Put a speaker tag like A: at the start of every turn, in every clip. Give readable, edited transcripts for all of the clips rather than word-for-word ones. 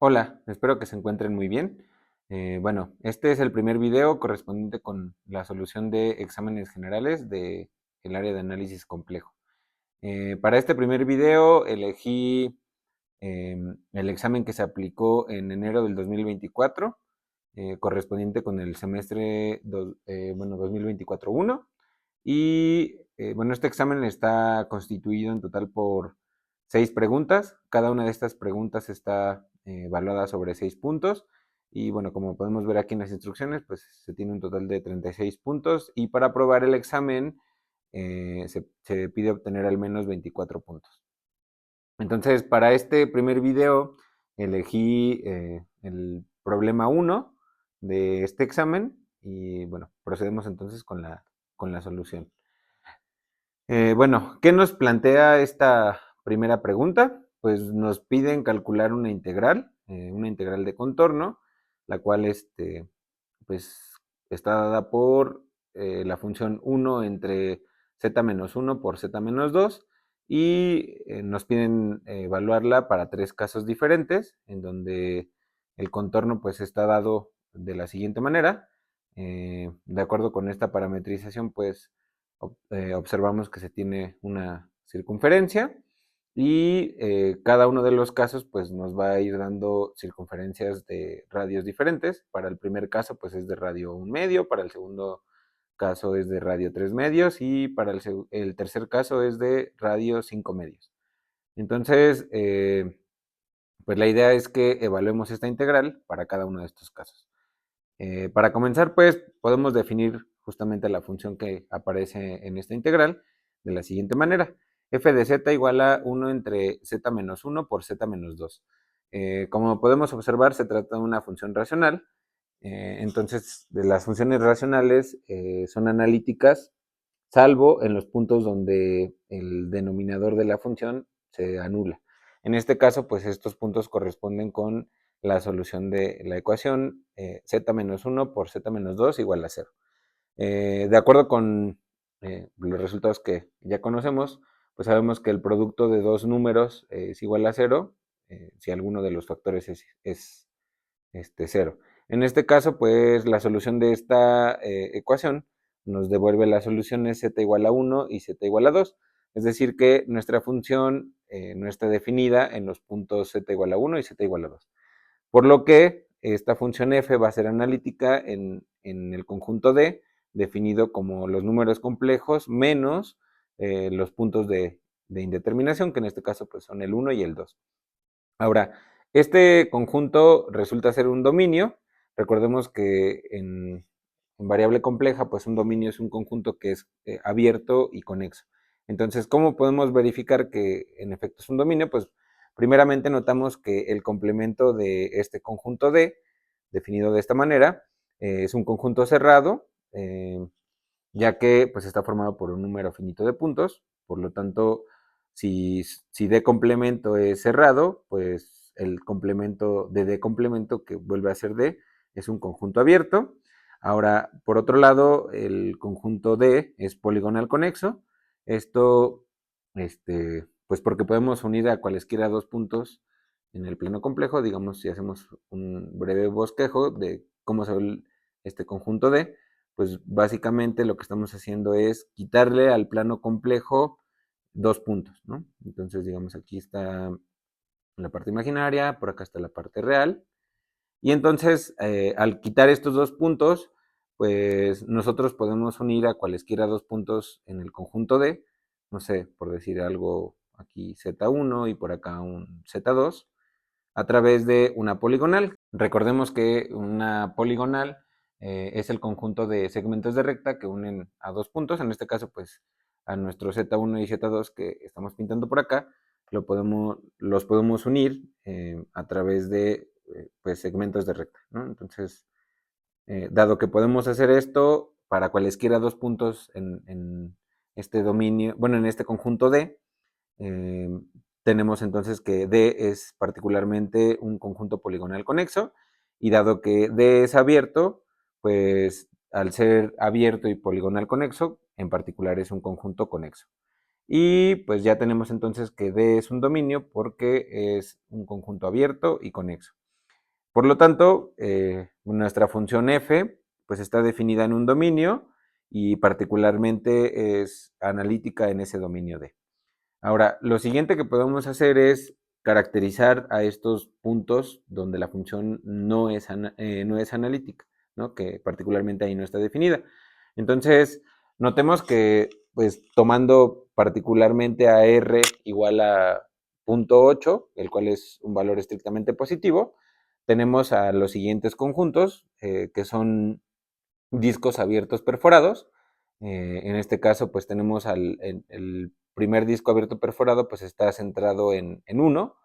A: Hola, espero que se encuentren muy bien. Bueno, este es el primer video correspondiente con la solución de exámenes generales del área de análisis complejo. Para este primer video elegí el examen que se aplicó en enero del 2024, correspondiente con el semestre 2024-1. Y bueno, este examen está constituido en total por 6 preguntas. Cada una de estas preguntas está evaluada sobre 6 puntos. Y bueno, como podemos ver aquí en las instrucciones, pues se tiene un total de 36 puntos. Y para aprobar el examen se pide obtener al menos 24 puntos. Entonces, para este primer video elegí el problema 1 de este examen. Y bueno, procedemos entonces con la solución. Bueno, ¿qué nos plantea esta primera pregunta? Pues nos piden calcular una integral de contorno, la cual pues, está dada por la función 1 entre z-1 por z-2, y nos piden evaluarla para 3 casos diferentes, en donde el contorno pues está dado de la siguiente manera. De acuerdo con esta parametrización, pues observamos que se tiene una circunferencia, y cada uno de los casos pues nos va a ir dando circunferencias de radios diferentes. Para el primer caso pues es de radio 1 medio, para el segundo caso es de radio 3 medios, y para el tercer caso es de radio 5 medios. Entonces, pues la idea es que evaluemos esta integral para cada uno de estos casos. Para comenzar, pues podemos definir justamente la función que aparece en esta integral de la siguiente manera: f de z igual a 1 entre z-1 por z-2. Como podemos observar, se trata de una función racional. Entonces, de las funciones racionales son analíticas, salvo en los puntos donde el denominador de la función se anula. En este caso, pues estos puntos corresponden con la solución de la ecuación z-1 por z-2 igual a 0. De acuerdo con los resultados que ya conocemos, pues sabemos que el producto de dos números es igual a 0 si alguno de los factores es 0. En este caso, pues la solución de esta ecuación nos devuelve las soluciones z igual a 1 y z igual a 2. Es decir, que nuestra función no está definida en los puntos z igual a 1 y z igual a 2. Por lo que esta función f va a ser analítica en el conjunto D, definido como los números complejos menos los puntos de indeterminación, que en este caso pues, son el 1 y el 2. Ahora, este conjunto resulta ser un dominio. Recordemos que en variable compleja, pues un dominio es un conjunto que es abierto y conexo. Entonces, ¿cómo podemos verificar que en efecto es un dominio? Pues primeramente notamos que el complemento de este conjunto D, definido de esta manera, es un conjunto cerrado, ya que pues está formado por un número finito de puntos. Por lo tanto, si D complemento es cerrado, pues el complemento de D complemento, que vuelve a ser D, es un conjunto abierto. Ahora, por otro lado, el conjunto D es poligonal conexo. Esto, pues porque podemos unir a cualesquiera dos puntos en el plano complejo. Digamos, si hacemos un breve bosquejo de cómo se ve este conjunto D, pues básicamente lo que estamos haciendo es quitarle al plano complejo dos puntos, ¿no? Entonces, digamos, aquí está la parte imaginaria, por acá está la parte real. Y entonces, al quitar estos dos puntos, pues nosotros podemos unir a cualesquiera dos puntos en el conjunto D, no sé, por decir algo, aquí Z1 y por acá un Z2, a través de una poligonal. Recordemos que una poligonal es el conjunto de segmentos de recta que unen a dos puntos. En este caso, pues a nuestro Z1 y Z2 que estamos pintando por acá, los podemos unir a través de pues, segmentos de recta, ¿no? Entonces, dado que podemos hacer esto para cualesquiera dos puntos en este dominio, bueno, en este conjunto D, eh, tenemos entonces que D es particularmente un conjunto poligonal conexo, y dado que D es abierto, pues al ser abierto y poligonal conexo, en particular es un conjunto conexo. Y pues ya tenemos entonces que D es un dominio porque es un conjunto abierto y conexo. Por lo tanto, nuestra función f pues está definida en un dominio y particularmente es analítica en ese dominio D. Ahora, lo siguiente que podemos hacer es caracterizar a estos puntos donde la función no es analítica, ¿no? Que particularmente ahí no está definida. Entonces, notemos que, pues, tomando particularmente a r igual a 0.8, el cual es un valor estrictamente positivo, tenemos a los siguientes conjuntos, que son discos abiertos perforados. En este caso, pues tenemos el primer disco abierto perforado, pues está centrado en 1,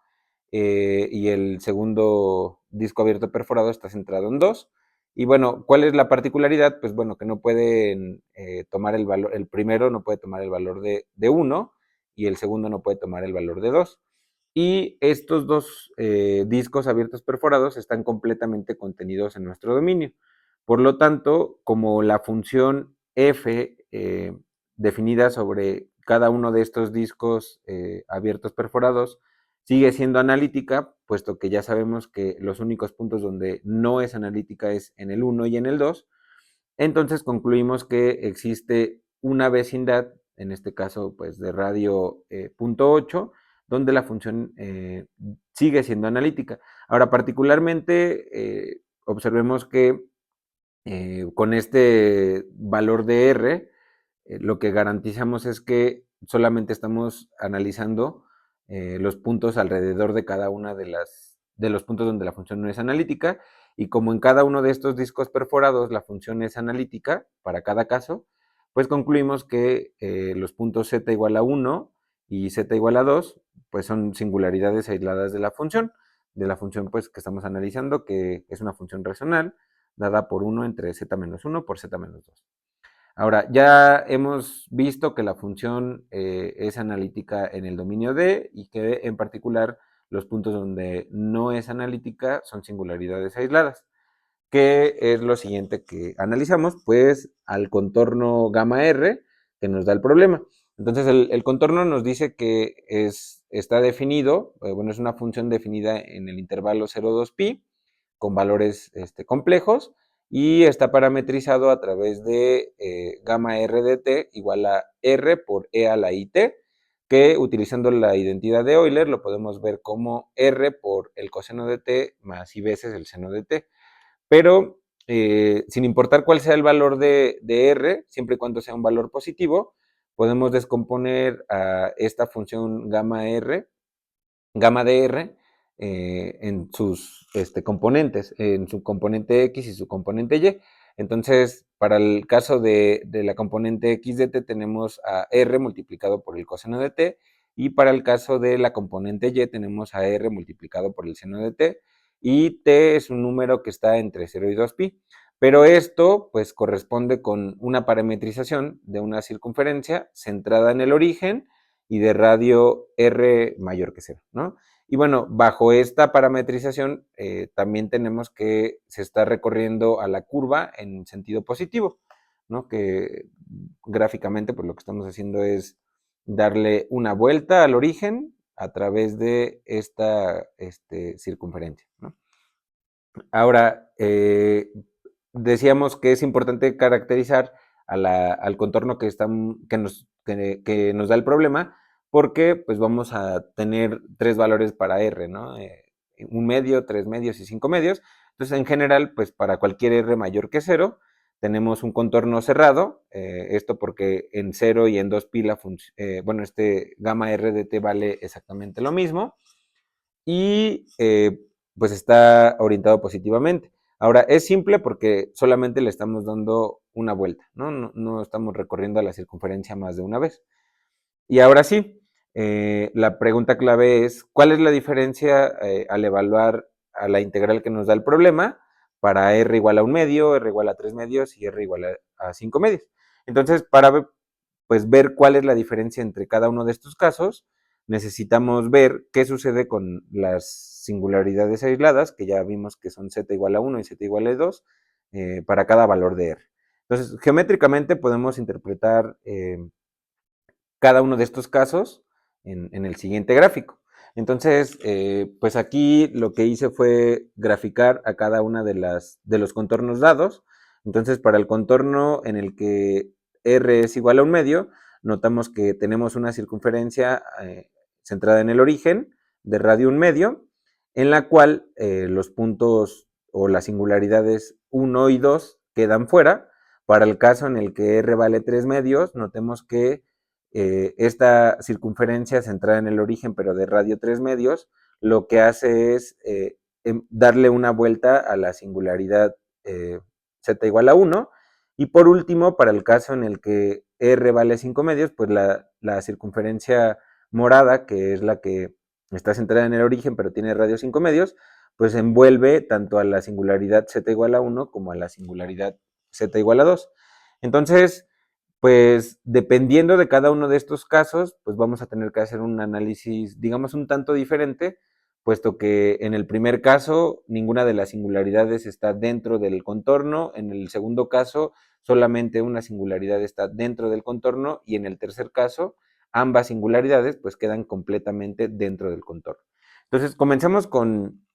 A: y el segundo disco abierto perforado está centrado en 2. Y bueno, ¿cuál es la particularidad? Pues bueno, que no pueden tomar el valor, el primero no puede tomar el valor de 1 y el segundo no puede tomar el valor de 2. Y estos dos discos abiertos perforados están completamente contenidos en nuestro dominio. Por lo tanto, como la función f definida sobre cada uno de estos discos abiertos perforados sigue siendo analítica, puesto que ya sabemos que los únicos puntos donde no es analítica es en el 1 y en el 2, entonces concluimos que existe una vecindad, en este caso pues de radio punto 8, donde la función sigue siendo analítica. Ahora, particularmente, observemos que con este valor de R, lo que garantizamos es que solamente estamos analizando los puntos alrededor de cada una de los puntos donde la función no es analítica, y como en cada uno de estos discos perforados la función es analítica para cada caso, pues concluimos que los puntos z igual a 1 y z igual a 2 pues son singularidades aisladas de la función pues que estamos analizando, que es una función racional dada por 1 entre z menos 1 por z menos 2. Ahora, ya hemos visto que la función es analítica en el dominio D y que en particular los puntos donde no es analítica son singularidades aisladas. ¿Qué es lo siguiente que analizamos? Pues al contorno gamma R que nos da el problema. Entonces el contorno nos dice que está definido, bueno, es una función definida en el intervalo 0,2pi con valores complejos y está parametrizado a través de gamma r de t igual a r por e a la it, que utilizando la identidad de Euler lo podemos ver como r por el coseno de t más i veces el seno de t. Pero sin importar cuál sea el valor de r, siempre y cuando sea un valor positivo, podemos descomponer a esta función gamma de r en sus componentes, en su componente x y su componente y. Entonces, para el caso de la componente x de t tenemos a r multiplicado por el coseno de t, y para el caso de la componente y tenemos a r multiplicado por el seno de t, y t es un número que está entre 0 y 2pi. Pero esto pues corresponde con una parametrización de una circunferencia centrada en el origen y de radio r mayor que 0, ¿no? Y bueno, bajo esta parametrización también tenemos que se está recorriendo a la curva en sentido positivo, ¿no? Que gráficamente pues lo que estamos haciendo es darle una vuelta al origen a través de esta circunferencia, ¿no? Ahora, decíamos que es importante caracterizar al contorno que nos da el problema, porque pues vamos a tener tres valores para R, ¿no? Un medio, tres medios y cinco medios. Entonces, en general, pues para cualquier R mayor que cero, tenemos un contorno cerrado, esto porque en 0 y en 2pi bueno, gamma R de t vale exactamente lo mismo, y pues está orientado positivamente. Ahora, es simple porque solamente le estamos dando una vuelta, ¿no? No estamos recorriendo la circunferencia más de una vez. Y ahora sí, la pregunta clave es, ¿cuál es la diferencia al evaluar a la integral que nos da el problema para r igual a un medio, r igual a tres medios y r igual a cinco medios? Entonces, para pues, ver cuál es la diferencia entre cada uno de estos casos, necesitamos ver qué sucede con las singularidades aisladas, que ya vimos que son z igual a 1 y z igual a 2, para cada valor de r. Entonces, geométricamente podemos interpretar cada uno de estos casos en el siguiente gráfico. Entonces, pues aquí lo que hice fue graficar a cada una de los contornos dados. Entonces, para el contorno en el que R es igual a un medio, notamos que tenemos una circunferencia centrada en el origen de radio un medio, en la cual los puntos o las singularidades 1 y 2 quedan fuera. Para el caso en el que R vale 3 medios, notemos que esta circunferencia centrada en el origen, pero de radio 3 medios, lo que hace es darle una vuelta a la singularidad z igual a 1. Y por último, para el caso en el que R vale 5 medios, pues la circunferencia morada, que es la que está centrada en el origen, pero tiene radio 5 medios, pues envuelve tanto a la singularidad z igual a 1 como a la singularidad z igual a 2. Entonces, pues dependiendo de cada uno de estos casos, pues vamos a tener que hacer un análisis, digamos, un tanto diferente, puesto que en el primer caso ninguna de las singularidades está dentro del contorno, en el segundo caso solamente una singularidad está dentro del contorno y en el tercer caso ambas singularidades pues quedan completamente dentro del contorno. Entonces, comencemos con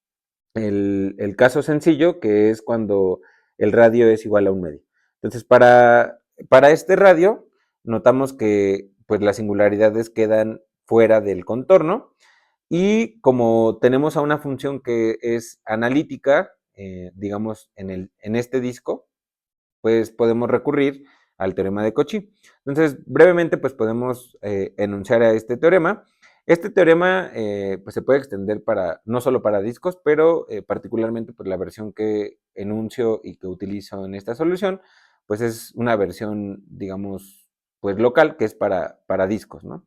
A: el caso sencillo, que es cuando el radio es igual a un medio. Entonces, para este radio, notamos que pues, las singularidades quedan fuera del contorno y como tenemos a una función que es analítica, digamos, en este disco, pues podemos recurrir al teorema de Cauchy. Entonces, brevemente, pues podemos enunciar a este teorema. Este teorema pues se puede extender para no solo para discos, pero particularmente pues la versión que enuncio y que utilizo en esta solución, pues es una versión, digamos, pues local, que es para discos, ¿no?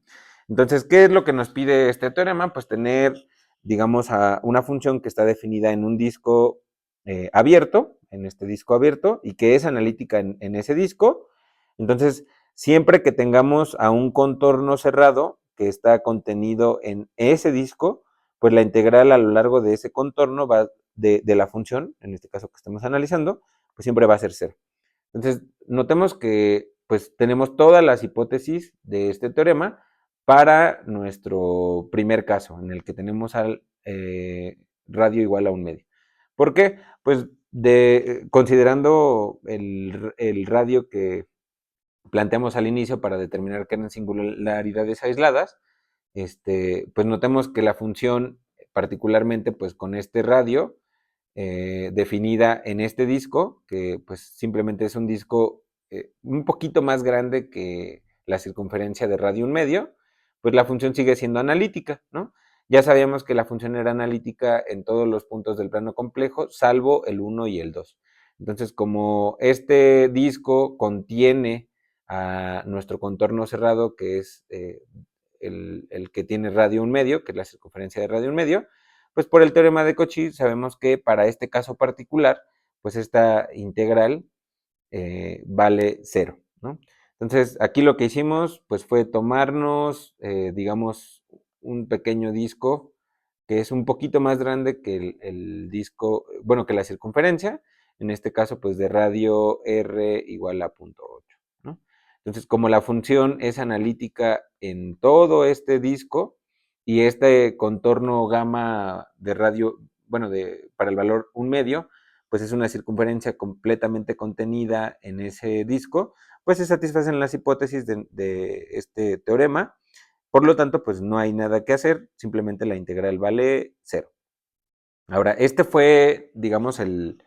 A: Entonces, ¿qué es lo que nos pide este teorema? Pues tener, digamos, a una función que está definida en un disco abierto, en este disco abierto, y que es analítica en ese disco. Entonces, siempre que tengamos a un contorno cerrado que está contenido en ese disco, pues la integral a lo largo de ese contorno va de la función, en este caso que estamos analizando, pues siempre va a ser cero. Entonces, notemos que pues tenemos todas las hipótesis de este teorema para nuestro primer caso, en el que tenemos al radio igual a un medio. ¿Por qué? Pues considerando el radio que planteamos al inicio para determinar que eran singularidades aisladas, pues notemos que la función, particularmente pues con este radio, definida en este disco, que pues simplemente es un disco un poquito más grande que la circunferencia de radio un medio, pues la función sigue siendo analítica, ¿no? Ya sabíamos que la función era analítica en todos los puntos del plano complejo, salvo el 1 y el 2. Entonces, como este disco contiene a nuestro contorno cerrado, que es el que tiene radio un medio, que es la circunferencia de radio un medio, pues por el teorema de Cauchy sabemos que para este caso particular, pues esta integral vale cero, ¿no? Entonces, aquí lo que hicimos, pues fue tomarnos, digamos, un pequeño disco que es un poquito más grande que el disco, bueno, que la circunferencia, en este caso, pues de radio R igual a 0.8, ¿no? Entonces, como la función es analítica en todo este disco y este contorno gamma de radio, bueno, para el valor un medio, pues es una circunferencia completamente contenida en ese disco, pues se satisfacen las hipótesis de este teorema. Por lo tanto, pues no hay nada que hacer, simplemente la integral vale cero. Ahora, este fue, digamos, el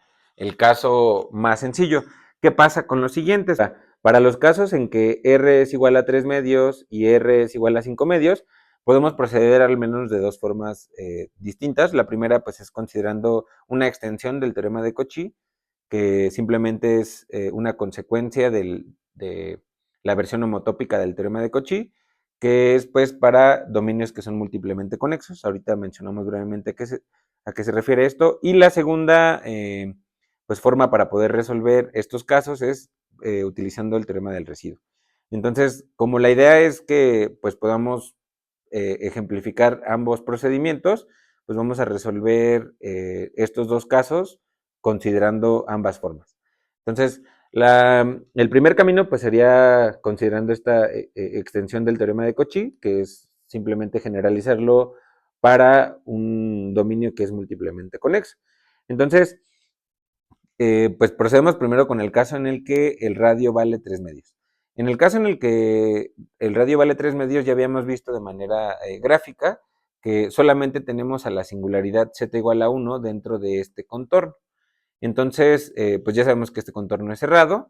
A: caso más sencillo. ¿Qué pasa con los siguientes? Para los casos en que R es igual a 3 medios y R es igual a 5 medios, podemos proceder al menos de dos formas distintas. La primera, pues, es considerando una extensión del teorema de Cauchy, que simplemente es una consecuencia de la versión homotópica del teorema de Cauchy, que es pues para dominios que son múltiplemente conexos. Ahorita mencionamos brevemente a qué se refiere esto. Y la segunda pues forma para poder resolver estos casos es utilizando el teorema del residuo. Entonces, como la idea es que pues podamos ejemplificar ambos procedimientos, pues vamos a resolver estos dos casos considerando ambas formas. Entonces, el primer camino pues sería considerando esta extensión del teorema de Cauchy, que es simplemente generalizarlo para un dominio que es múltiplemente conexo. Entonces, pues procedemos primero con el caso en el que el radio vale 3 medios. En el caso en el que el radio vale 3 medios, ya habíamos visto de manera gráfica que solamente tenemos a la singularidad z igual a 1 dentro de este contorno. Entonces, pues ya sabemos que este contorno es cerrado,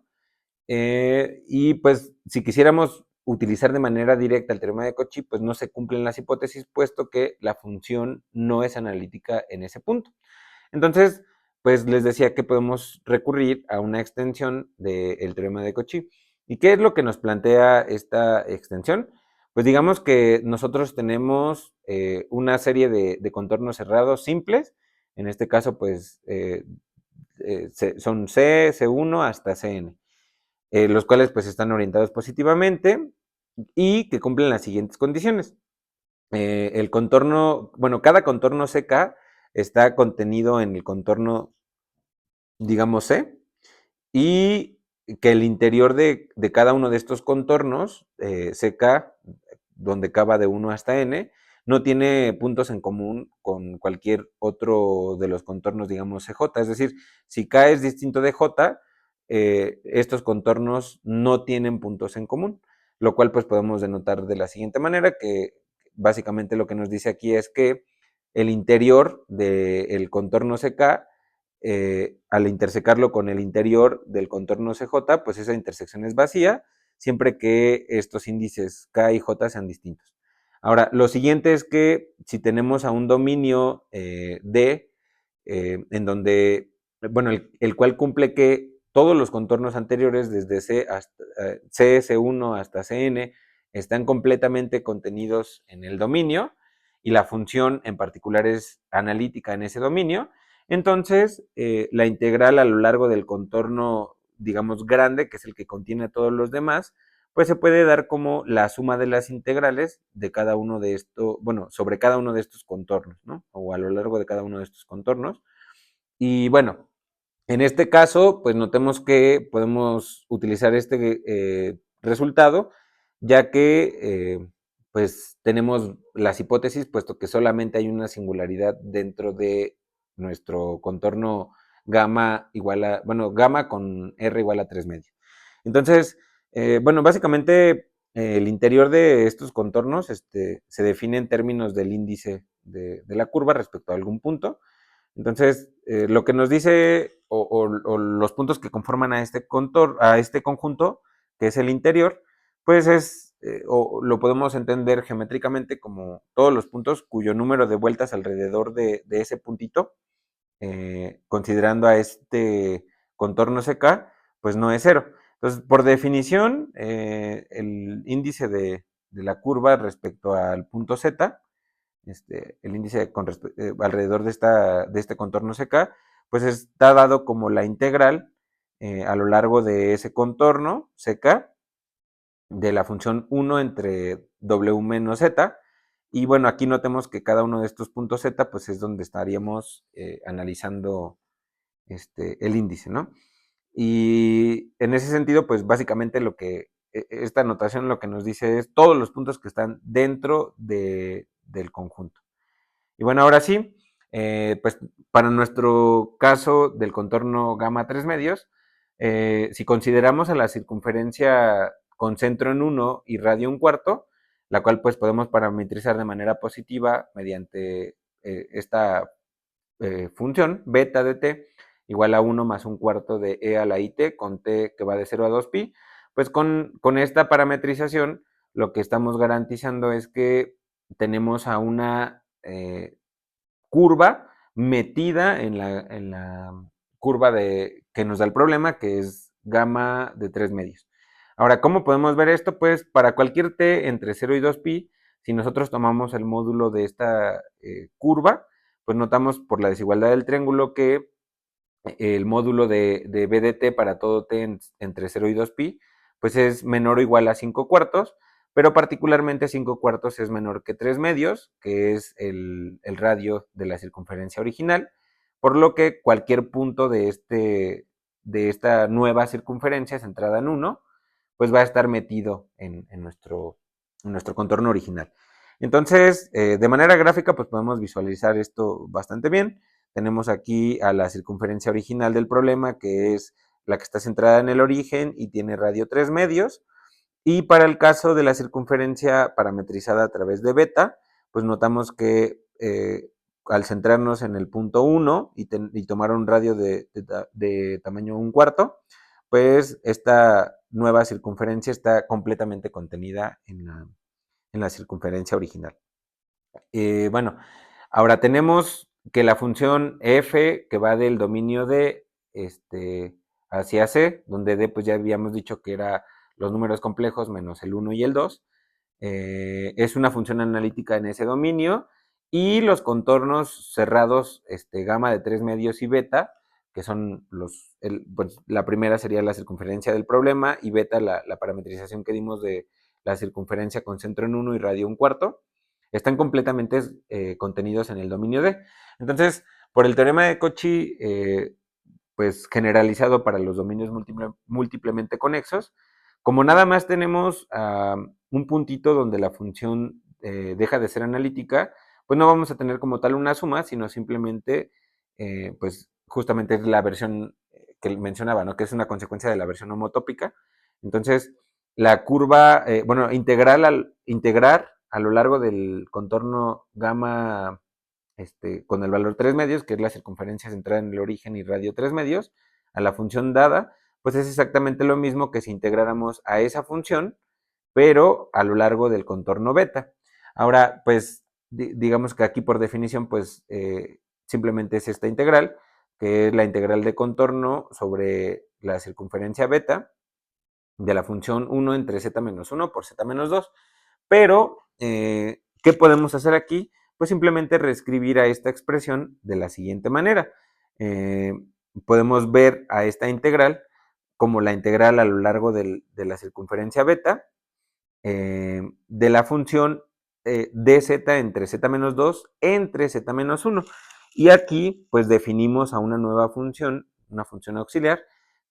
A: y pues si quisiéramos utilizar de manera directa el teorema de Cauchy, pues no se cumplen las hipótesis, puesto que la función no es analítica en ese punto. Entonces, pues les decía que podemos recurrir a una extensión del teorema de Cauchy. ¿Y qué es lo que nos plantea esta extensión? Pues digamos que nosotros tenemos una serie de contornos cerrados simples, en este caso pues son C, C1 hasta Cn, los cuales pues están orientados positivamente y que cumplen las siguientes condiciones. El contorno, bueno, cada contorno CK está contenido en el contorno, digamos, C, y que el interior de cada uno de estos contornos, CK, donde K va de 1 hasta N, no tiene puntos en común con cualquier otro de los contornos, digamos, CJ. Es decir, si K es distinto de J, estos contornos no tienen puntos en común, lo cual pues podemos denotar de la siguiente manera, que básicamente lo que nos dice aquí es que el interior del contorno CK, al intersecarlo con el interior del contorno CJ, pues esa intersección es vacía, siempre que estos índices K y J sean distintos. Ahora, lo siguiente es que si tenemos a un dominio D, en donde, bueno, el cual cumple que todos los contornos anteriores, desde C hasta C, C1 hasta Cn, están completamente contenidos en el dominio, y la función en particular es analítica en ese dominio, entonces la integral a lo largo del contorno, digamos, grande, que es el que contiene a todos los demás, pues se puede dar como la suma de las integrales de cada uno de estos, bueno, sobre cada uno de estos contornos, ¿no? O a lo largo de cada uno de estos contornos. Y bueno, en este caso, pues notemos que podemos utilizar este resultado, ya que pues tenemos las hipótesis, puesto que solamente hay una singularidad dentro de nuestro contorno gamma igual a, bueno, gamma con R igual a 3 medios. Entonces, bueno, básicamente el interior de estos contornos se define en términos del índice de la curva respecto a algún punto. Entonces, lo que nos dice, o los puntos que conforman a este a este conjunto, que es el interior, pues es, o lo podemos entender geométricamente como todos los puntos cuyo número de vueltas alrededor de ese puntito, considerando a este contorno CK, pues no es cero. Entonces, por definición, el índice de la curva respecto al punto Z, el índice alrededor de este contorno CK, pues está dado como la integral a lo largo de ese contorno CK de la función 1 entre W menos Z. Y bueno, aquí notemos que cada uno de estos puntos Z, pues es donde estaríamos analizando el índice, ¿no? Y en ese sentido, pues básicamente esta notación lo que nos dice es todos los puntos que están dentro del conjunto. Y bueno, ahora sí, pues para nuestro caso del contorno gamma 3 medios, si consideramos a la circunferencia con centro en 1 y radio un cuarto, la cual pues podemos parametrizar de manera positiva mediante esta función beta de t igual a 1 más un cuarto de e a la it con t que va de 0 a 2pi, pues con esta parametrización lo que estamos garantizando es que tenemos a una curva metida en la curva que nos da el problema, que es gamma de 3 medios. Ahora, ¿cómo podemos ver esto? Pues para cualquier t entre 0 y 2pi, si nosotros tomamos el módulo de esta curva, pues notamos por la desigualdad del triángulo que el módulo de b de t para todo t entre 0 y 2pi, pues es menor o igual a 5 cuartos, pero particularmente 5 cuartos es menor que 3 medios, que es el radio de la circunferencia original, por lo que cualquier punto de esta nueva circunferencia centrada en 1, pues va a estar metido en nuestro contorno original. Entonces, de manera gráfica, pues podemos visualizar esto bastante bien. Tenemos aquí a la circunferencia original del problema, que es la que está centrada en el origen y tiene radio 3 medios. Y para el caso de la circunferencia parametrizada a través de beta, pues notamos que al centrarnos en el punto 1 y tomar un radio de tamaño un cuarto, pues esta nueva circunferencia está completamente contenida en la circunferencia original. Bueno, ahora tenemos que la función f que va del dominio D hacia C, donde D pues ya habíamos dicho que era los números complejos menos el 1 y el 2, es una función analítica en ese dominio, y los contornos cerrados gamma de 3 medios y beta, que son pues, la primera sería la circunferencia del problema, y beta la parametrización que dimos de la circunferencia con centro en 1 y radio un cuarto, están completamente contenidos en el dominio D. Entonces, por el teorema de Cauchy, pues generalizado para los dominios múltiplemente conexos, como nada más tenemos un puntito donde la función deja de ser analítica, pues no vamos a tener como tal una suma, sino simplemente, pues justamente es la versión que mencionaba, ¿no? Que es una consecuencia de la versión homotópica. Entonces, la curva, bueno, integrar a lo largo del contorno gamma con el valor 3 medios, que es la circunferencia centrada en el origen y radio 3 medios, a la función dada, pues es exactamente lo mismo que si integráramos a esa función, pero a lo largo del contorno beta. Ahora, pues digamos que aquí por definición, pues simplemente es esta integral, que es la integral de contorno sobre la circunferencia beta de la función 1 entre z menos 1 por z menos 2. Pero, ¿qué podemos hacer aquí? Pues simplemente reescribir a esta expresión de la siguiente manera. Eh, Podemos ver a esta integral como la integral a lo largo de la circunferencia beta de la función dz entre z menos 2 entre z menos 1. Y aquí pues definimos a una nueva función, una función auxiliar,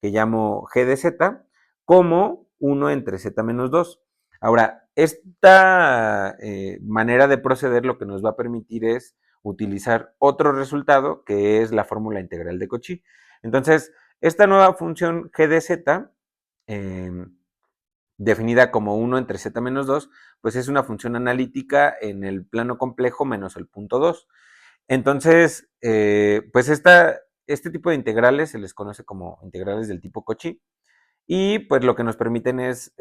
A: que llamo g de z, como 1 entre z menos 2. Ahora, esta manera de proceder lo que nos va a permitir es utilizar otro resultado, que es la fórmula integral de Cauchy. Entonces, esta nueva función g de z, definida como 1 entre z menos 2, pues es una función analítica en el plano complejo menos el punto 2. Entonces, pues este tipo de integrales se les conoce como integrales del tipo Cauchy, y pues lo que nos permiten es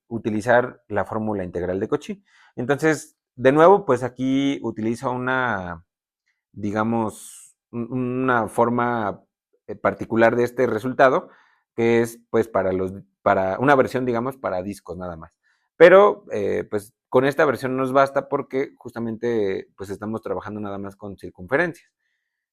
A: utilizar la fórmula integral de Cauchy. Entonces, de nuevo, pues aquí utilizo una, digamos, una forma particular de este resultado, que es pues para una versión, digamos, para discos nada más. Pero pues con esta versión nos basta porque justamente pues estamos trabajando nada más con circunferencias.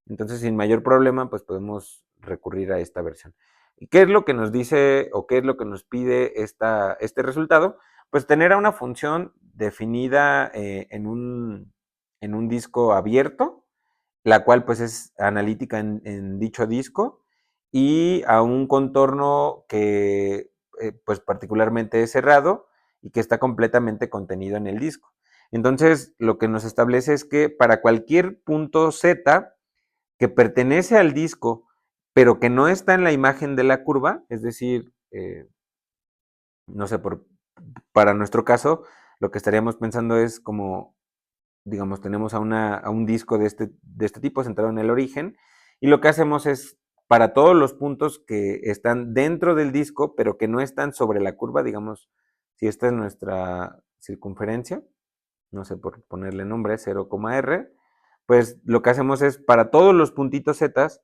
A: Entonces, sin mayor problema, pues podemos recurrir a esta versión. ¿Y qué es lo que nos dice o qué es lo que nos pide este resultado? Pues tener a una función definida en un disco abierto, la cual pues es analítica en dicho disco, y a un contorno que pues particularmente es cerrado y que está completamente contenido en el disco. Entonces, lo que nos establece es que para cualquier punto Z que pertenece al disco, pero que no está en la imagen de la curva, es decir, no sé, para nuestro caso, lo que estaríamos pensando es como, digamos, tenemos a un disco de este tipo centrado en el origen, y lo que hacemos es, para todos los puntos que están dentro del disco, pero que no están sobre la curva, digamos, si esta es nuestra circunferencia, no sé por ponerle nombre, 0,r, pues lo que hacemos es para todos los puntitos z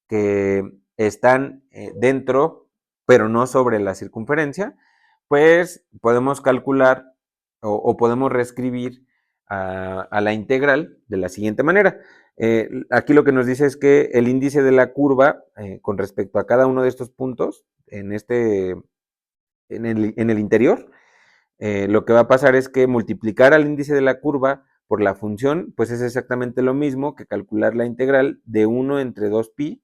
A: que están dentro, pero no sobre la circunferencia, pues podemos calcular o podemos reescribir a la integral de la siguiente manera. Aquí lo que nos dice es que el índice de la curva con respecto a cada uno de estos puntos en el interior, lo que va a pasar es que multiplicar al índice de la curva por la función, pues es exactamente lo mismo que calcular la integral de 1 entre 2pi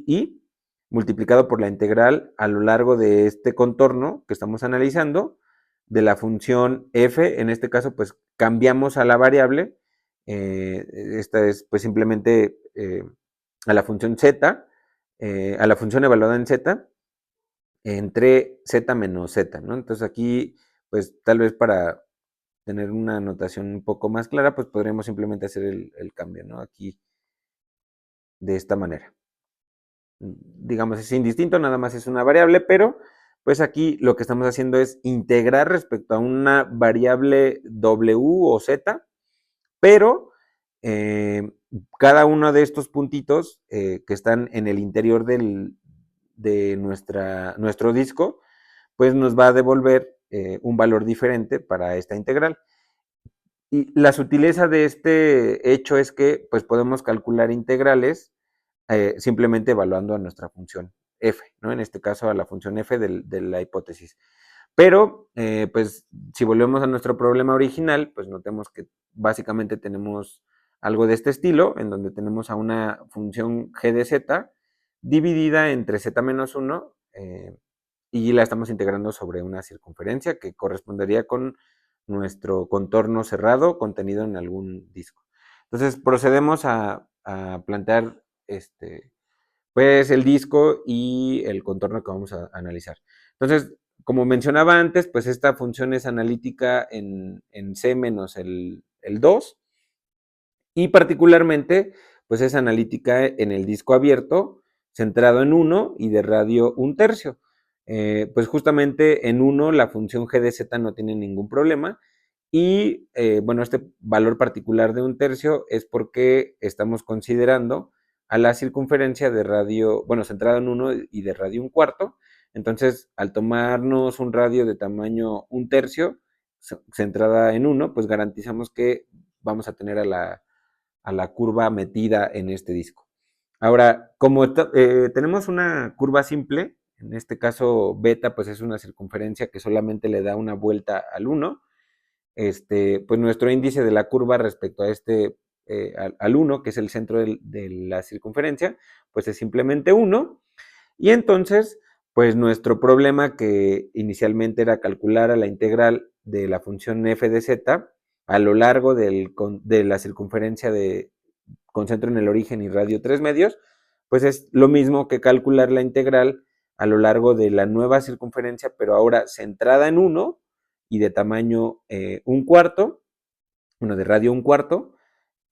A: i, multiplicado por la integral a lo largo de este contorno que estamos analizando, de la función f, en este caso pues cambiamos a la variable, esta es pues simplemente a la función z, a la función evaluada en z, entre z menos z, ¿no? Entonces aquí pues tal vez para tener una notación un poco más clara, pues podríamos simplemente hacer el cambio, ¿no? Aquí de esta manera. Digamos, es indistinto, nada más es una variable, pero pues aquí lo que estamos haciendo es integrar respecto a una variable w o z, pero cada uno de estos puntitos que están en el interior de nuestro disco, pues nos va a devolver un valor diferente para esta integral. Y la sutileza de este hecho es que pues podemos calcular integrales simplemente evaluando a nuestra función f, ¿no? En este caso a la función f de la hipótesis. Pero, pues, si volvemos a nuestro problema original, pues notemos que básicamente tenemos algo de este estilo, en donde tenemos a una función g de z dividida entre z menos 1 y la estamos integrando sobre una circunferencia que correspondería con nuestro contorno cerrado contenido en algún disco. Entonces procedemos a plantear pues el disco y el contorno que vamos a analizar. Entonces, como mencionaba antes, pues esta función es analítica en C menos el 2 y particularmente pues es analítica en el disco abierto, centrado en 1 y de radio 1/3. Pues justamente en 1 la función g de z no tiene ningún problema y bueno, este valor particular de 1/3 es porque estamos considerando a la circunferencia de radio, bueno, centrada en 1 y de radio 1/4. Entonces, al tomarnos un radio de tamaño 1/3, centrada en 1, pues garantizamos que vamos a tener a la curva metida en este disco. Ahora, como tenemos una curva simple, en este caso beta, pues es una circunferencia que solamente le da una vuelta al 1, pues nuestro índice de la curva respecto a al 1, que es el centro de la circunferencia, pues es simplemente 1. Y entonces, pues nuestro problema que inicialmente era calcular a la integral de la función f de z a lo largo de la circunferencia con centro en el origen y radio 3 medios, pues es lo mismo que calcular la integral a lo largo de la nueva circunferencia, pero ahora centrada en 1 y de tamaño 1/4, bueno, de radio 1/4,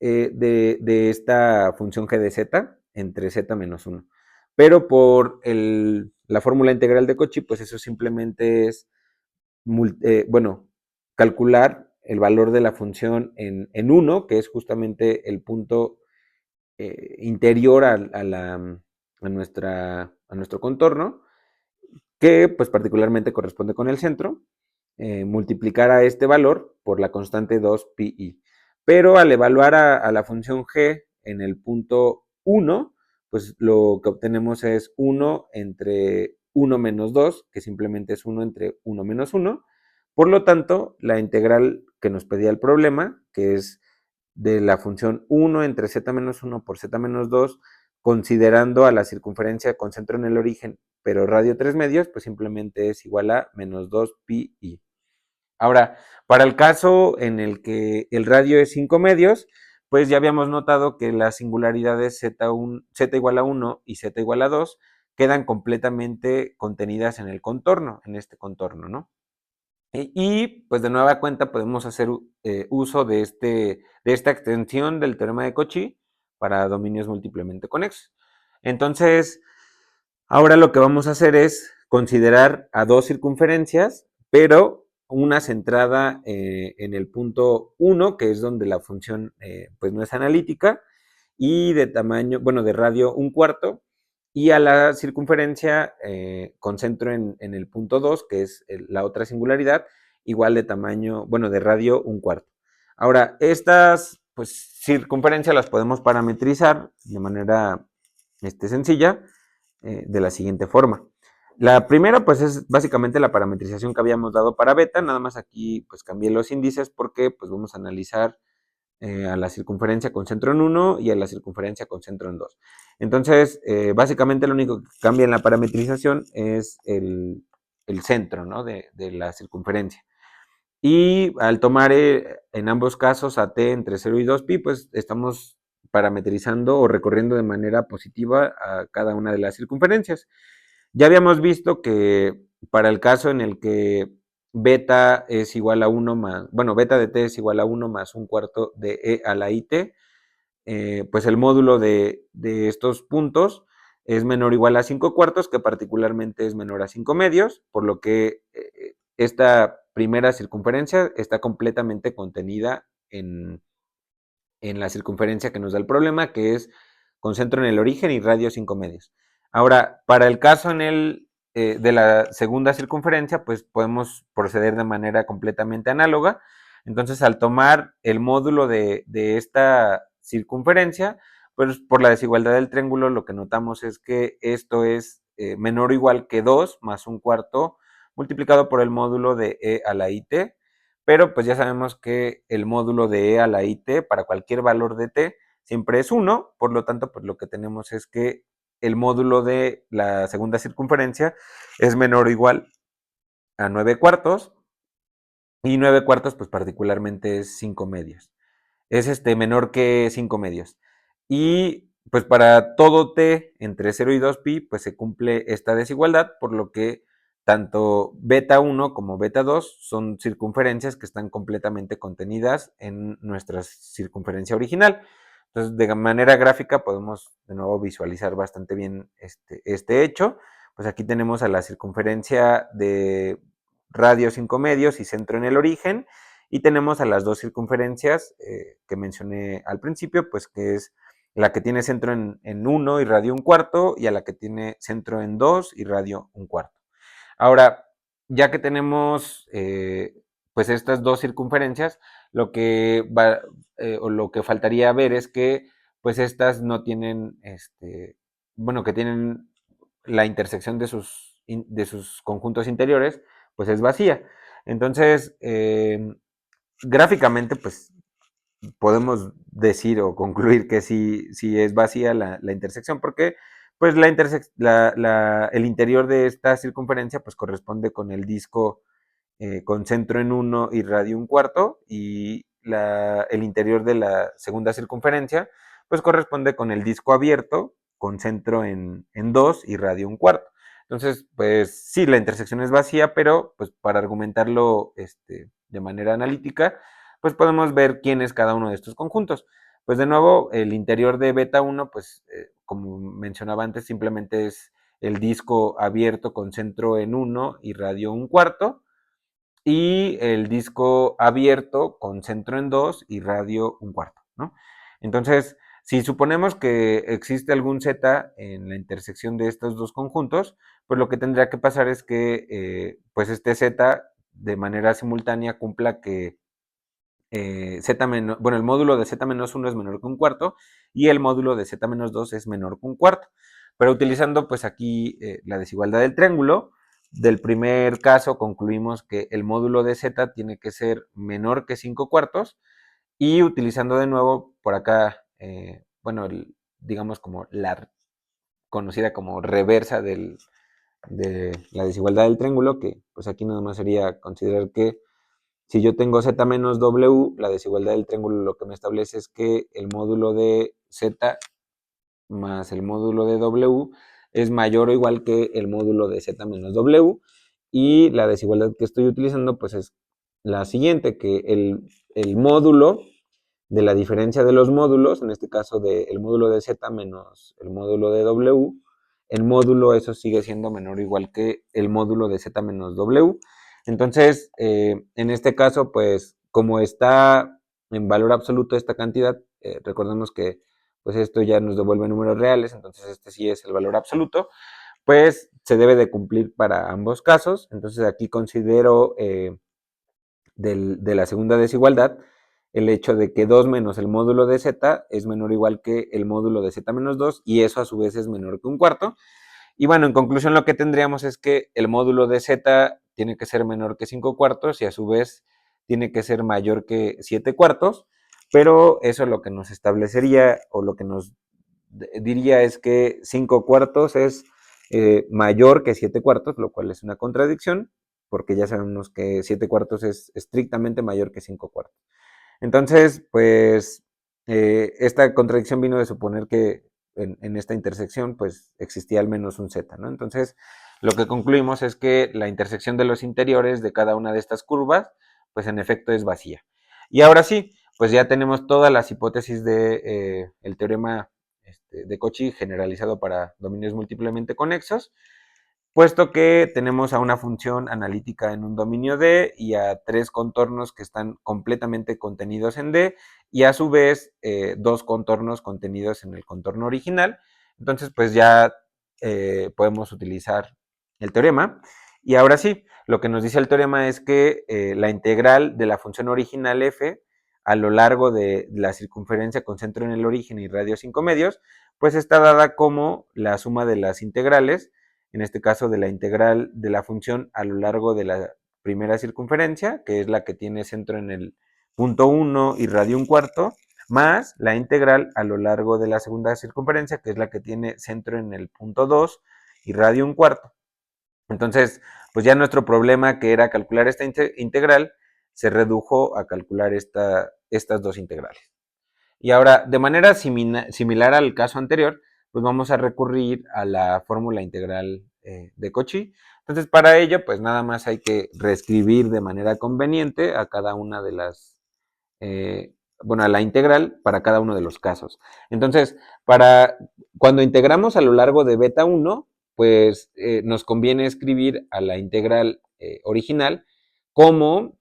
A: de esta función g de z entre z menos 1. Pero por la fórmula integral de Cauchy, pues eso simplemente es, bueno, calcular el valor de la función en 1, que es justamente el punto interior a nuestro contorno, que pues particularmente corresponde con el centro, multiplicar a este valor por la constante 2pi. Pero al evaluar a la función g en el punto 1, pues lo que obtenemos es 1 entre 1 menos 2, que simplemente es 1 entre 1 menos 1. Por lo tanto, la integral que nos pedía el problema, que es de la función 1 entre z menos 1 por z menos 2, considerando a la circunferencia con centro en el origen, pero radio 3 medios, pues simplemente es igual a menos 2pi. Ahora, para el caso en el que el radio es 5 medios, pues ya habíamos notado que las singularidades z igual a 1 y z igual a 2 quedan completamente contenidas en el contorno, en este contorno, ¿no? Y pues de nueva cuenta podemos hacer uso de esta extensión del teorema de Cauchy para dominios múltiplemente conexos. Entonces, ahora lo que vamos a hacer es considerar a dos circunferencias, pero una centrada en el punto 1, que es donde la función pues no es analítica, y de tamaño, bueno, de radio 1/4, y a la circunferencia con centro en el punto 2, que es la otra singularidad, igual de tamaño, bueno, de radio 1/4. Ahora, estas pues circunferencias las podemos parametrizar de manera sencilla, de la siguiente forma. La primera, pues, es básicamente la parametrización que habíamos dado para beta, nada más aquí, pues, cambié los índices porque, pues, vamos a analizar a la circunferencia con centro en 1 y a la circunferencia con centro en 2. Entonces, básicamente lo único que cambia en la parametrización es el centro, ¿no? de la circunferencia. Y al tomar en ambos casos a t entre 0 y 2pi, pues estamos parametrizando o recorriendo de manera positiva a cada una de las circunferencias. Ya habíamos visto que para el caso en el que beta es igual a 1 más, bueno, beta de t es igual a 1 más un cuarto de e a la it, pues el módulo de estos puntos es menor o igual a 5 cuartos, que particularmente es menor a 5 medios, por lo que esta primera circunferencia está completamente contenida en la circunferencia que nos da el problema, que es con centro en el origen y radio 5 medios. Ahora, para el caso de la segunda circunferencia, pues podemos proceder de manera completamente análoga. Entonces, al tomar el módulo de esta circunferencia, pues por la desigualdad del triángulo, lo que notamos es que esto es menor o igual que 2 más un cuarto multiplicado por el módulo de e a la it, pero pues ya sabemos que el módulo de e a la it para cualquier valor de t siempre es 1, por lo tanto, pues lo que tenemos es que el módulo de la segunda circunferencia es menor o igual a 9 cuartos, y 9 cuartos pues particularmente es 5 medios. Es menor que 5 medios. Y pues para todo t entre 0 y 2pi, pues se cumple esta desigualdad, por lo que tanto beta 1 como beta 2 son circunferencias que están completamente contenidas en nuestra circunferencia original. Entonces, de manera gráfica podemos de nuevo visualizar bastante bien este hecho. Pues aquí tenemos a la circunferencia de radio 5 medios y centro en el origen, y tenemos a las dos circunferencias que mencioné al principio, pues que es la que tiene centro en 1 y radio un cuarto, y a la que tiene centro en 2 y radio un cuarto. Ahora, ya que tenemos pues estas dos circunferencias, lo que va, o lo que faltaría ver es que pues estas no tienen, bueno, que tienen la intersección de sus conjuntos interiores, pues es vacía. Entonces, gráficamente, pues podemos decir o concluir que sí es vacía la intersección, porque pues el interior de esta circunferencia pues corresponde con el disco con centro en 1 y radio un cuarto, y el interior de la segunda circunferencia pues corresponde con el disco abierto con centro en 2 y radio un cuarto. Entonces, pues sí, la intersección es vacía, pero pues para argumentarlo de manera analítica, pues podemos ver quién es cada uno de estos conjuntos. Pues de nuevo, el interior de beta 1, pues como mencionaba antes, simplemente es el disco abierto con centro en 1 y radio un cuarto, y el disco abierto con centro en 2 y radio un cuarto, ¿no? Entonces, si suponemos que existe algún z en la intersección de estos dos conjuntos, pues lo que tendría que pasar es que pues este z de manera simultánea cumpla que bueno, el módulo de z menos 1 es menor que un cuarto, y el módulo de z menos 2 es menor que un cuarto. Pero utilizando pues aquí la desigualdad del triángulo, del primer caso concluimos que el módulo de z tiene que ser menor que 5 cuartos, y utilizando de nuevo por acá, bueno, digamos como la conocida como reversa de la desigualdad del triángulo, que pues aquí nada más sería considerar que si yo tengo z menos w, la desigualdad del triángulo lo que me establece es que el módulo de z más el módulo de w es mayor o igual que el módulo de z menos w, y la desigualdad que estoy utilizando pues es la siguiente, que el módulo de la diferencia de los módulos, en este caso del módulo de z menos el módulo de w, el módulo eso sigue siendo menor o igual que el módulo de z menos w. Entonces, en este caso, pues como está en valor absoluto esta cantidad, recordemos que pues esto ya nos devuelve números reales, entonces este sí es el valor absoluto, pues se debe de cumplir para ambos casos. Entonces aquí considero de la segunda desigualdad el hecho de que 2 menos el módulo de z es menor o igual que el módulo de z menos 2, y eso a su vez es menor que un cuarto. Y bueno, en conclusión lo que tendríamos es que el módulo de z tiene que ser menor que 5 cuartos, y a su vez tiene que ser mayor que 7 cuartos, pero eso lo que nos establecería o lo que nos diría es que 5 cuartos es mayor que 7 cuartos, lo cual es una contradicción, porque ya sabemos que 7/4 es estrictamente mayor que 5/4. Entonces, pues, esta contradicción vino de suponer que en esta intersección, pues, existía al menos un z, ¿no? Entonces, lo que concluimos es que la intersección de los interiores de cada una de estas curvas, pues, en efecto es vacía. Y ahora sí, pues ya tenemos todas las hipótesis de el teorema de Cauchy generalizado para dominios múltiplemente conexos, puesto que tenemos a una función analítica en un dominio D y a tres contornos que están completamente contenidos en D y a su vez dos contornos contenidos en el contorno original. Entonces, pues ya podemos utilizar el teorema. Y ahora sí, lo que nos dice el teorema es que la integral de la función original f a lo largo de la circunferencia con centro en el origen y radio 5 medios, pues está dada como la suma de las integrales, en este caso de la integral de la función a lo largo de la primera circunferencia, que es la que tiene centro en el punto 1 y radio 1/4, más la integral a lo largo de la segunda circunferencia, que es la que tiene centro en el punto 2 y radio 1/4. Entonces, pues ya nuestro problema, que era calcular esta integral, se redujo a calcular estas dos integrales. Y ahora, de manera similar al caso anterior, pues vamos a recurrir a la fórmula integral de Cauchy. Entonces, para ello, pues nada más hay que reescribir de manera conveniente a cada una de las, bueno, a la integral para cada uno de los casos. Entonces, cuando integramos a lo largo de beta 1, pues nos conviene escribir a la integral original como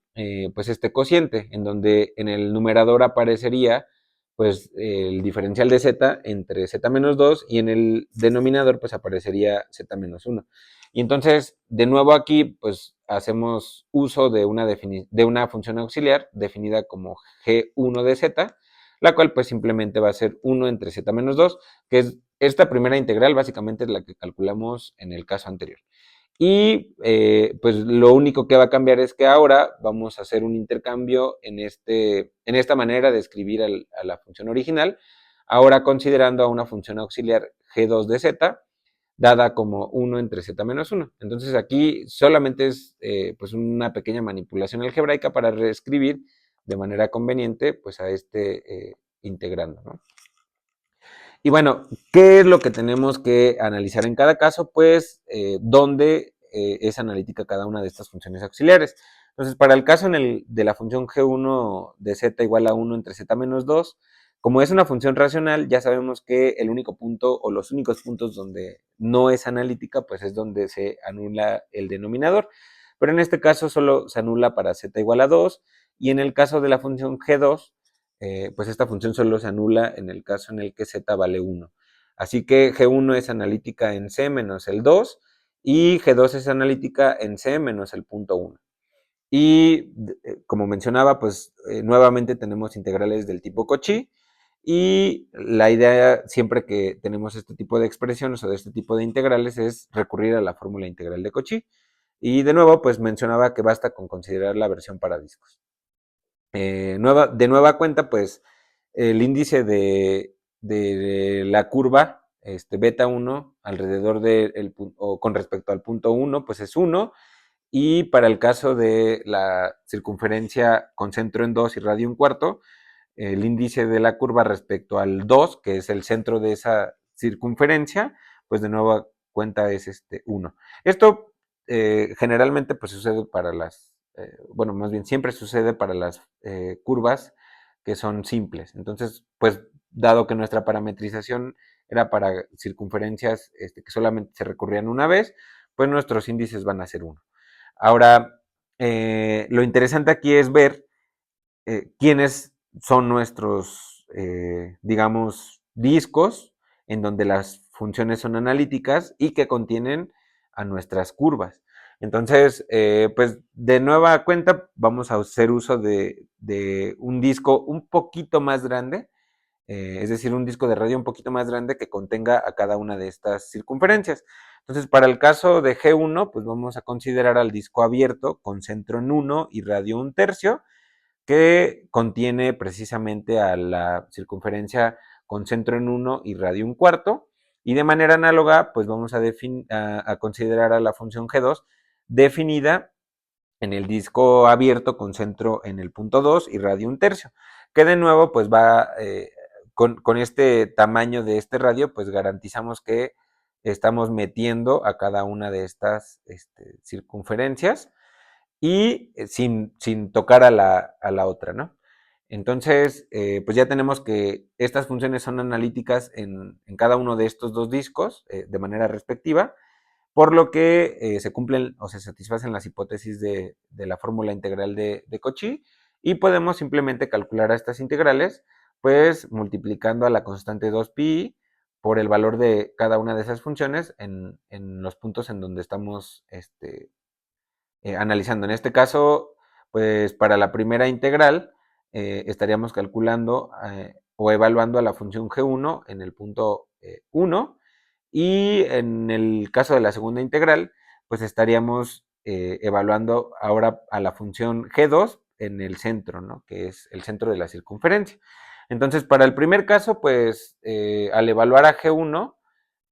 A: pues este cociente, en donde en el numerador aparecería pues el diferencial de z entre z menos 2 y en el denominador pues aparecería z menos 1. Y entonces, de nuevo aquí, pues hacemos uso de una función auxiliar definida como g1 de z, la cual pues simplemente va a ser 1 entre z menos 2, que es esta primera integral, básicamente es la que calculamos en el caso anterior. Y pues lo único que va a cambiar es que ahora vamos a hacer un intercambio en esta manera de escribir a la función original, ahora considerando a una función auxiliar g2 de z, dada como 1 entre z menos 1. Entonces aquí solamente es pues una pequeña manipulación algebraica para reescribir de manera conveniente pues a integrando, ¿no? Y bueno, ¿qué es lo que tenemos que analizar en cada caso? Pues dónde es analítica cada una de estas funciones auxiliares. Entonces, para el caso de la función g1 de z igual a 1 entre z menos 2, como es una función racional, ya sabemos que el único punto o los únicos puntos donde no es analítica, pues es donde se anula el denominador. Pero en este caso solo se anula para z igual a 2, y en el caso de la función g2, pues esta función solo se anula en el caso en el que z vale 1. Así que G1 es analítica en C menos el 2 y G2 es analítica en C menos el punto 1. Y como mencionaba, pues nuevamente tenemos integrales del tipo Cauchy, y la idea siempre que tenemos este tipo de expresiones o de este tipo de integrales es recurrir a la fórmula integral de Cauchy. Y de nuevo, pues mencionaba que basta con considerar la versión para discos. De nueva cuenta, pues el índice de la curva beta 1 alrededor o con respecto al punto 1, pues es 1, y para el caso de la circunferencia con centro en 2 y radio 1/4, el índice de la curva respecto al 2, que es el centro de esa circunferencia, pues de nueva cuenta es 1. Esto generalmente pues sucede para bueno, más bien siempre sucede para las curvas que son simples. Entonces, pues dado que nuestra parametrización era para circunferencias que solamente se recurrían una vez, pues nuestros índices van a ser 1. Ahora, lo interesante aquí es ver quiénes son nuestros, digamos, discos en donde las funciones son analíticas y que contienen a nuestras curvas. Entonces, pues de nueva cuenta vamos a hacer uso de un disco un poquito más grande, es decir, un disco de radio un poquito más grande que contenga a cada una de estas circunferencias. Entonces, para el caso de G1, pues vamos a considerar al disco abierto con centro en 1 y radio 1/3, que contiene precisamente a la circunferencia con centro en 1 y radio 1/4. Y de manera análoga, pues vamos a considerar a la función G2 definida en el disco abierto con centro en el punto 2 y radio 1/3, que de nuevo pues va, con este tamaño de este radio, pues garantizamos que estamos metiendo a cada una de estas circunferencias y sin tocar a la otra, ¿no? Entonces, pues ya tenemos que estas funciones son analíticas en cada uno de estos dos discos de manera respectiva, por lo que se cumplen o se satisfacen las hipótesis de la fórmula integral de Cauchy y podemos simplemente calcular a estas integrales, pues multiplicando a la constante 2pi por el valor de cada una de esas funciones en los puntos en donde estamos analizando. En este caso, pues para la primera integral estaríamos calculando o evaluando a la función g1 en el punto 1 y en el caso de la segunda integral, pues estaríamos evaluando ahora a la función g2 en el centro, ¿no? Que es el centro de la circunferencia. Entonces, para el primer caso, pues al evaluar a g1,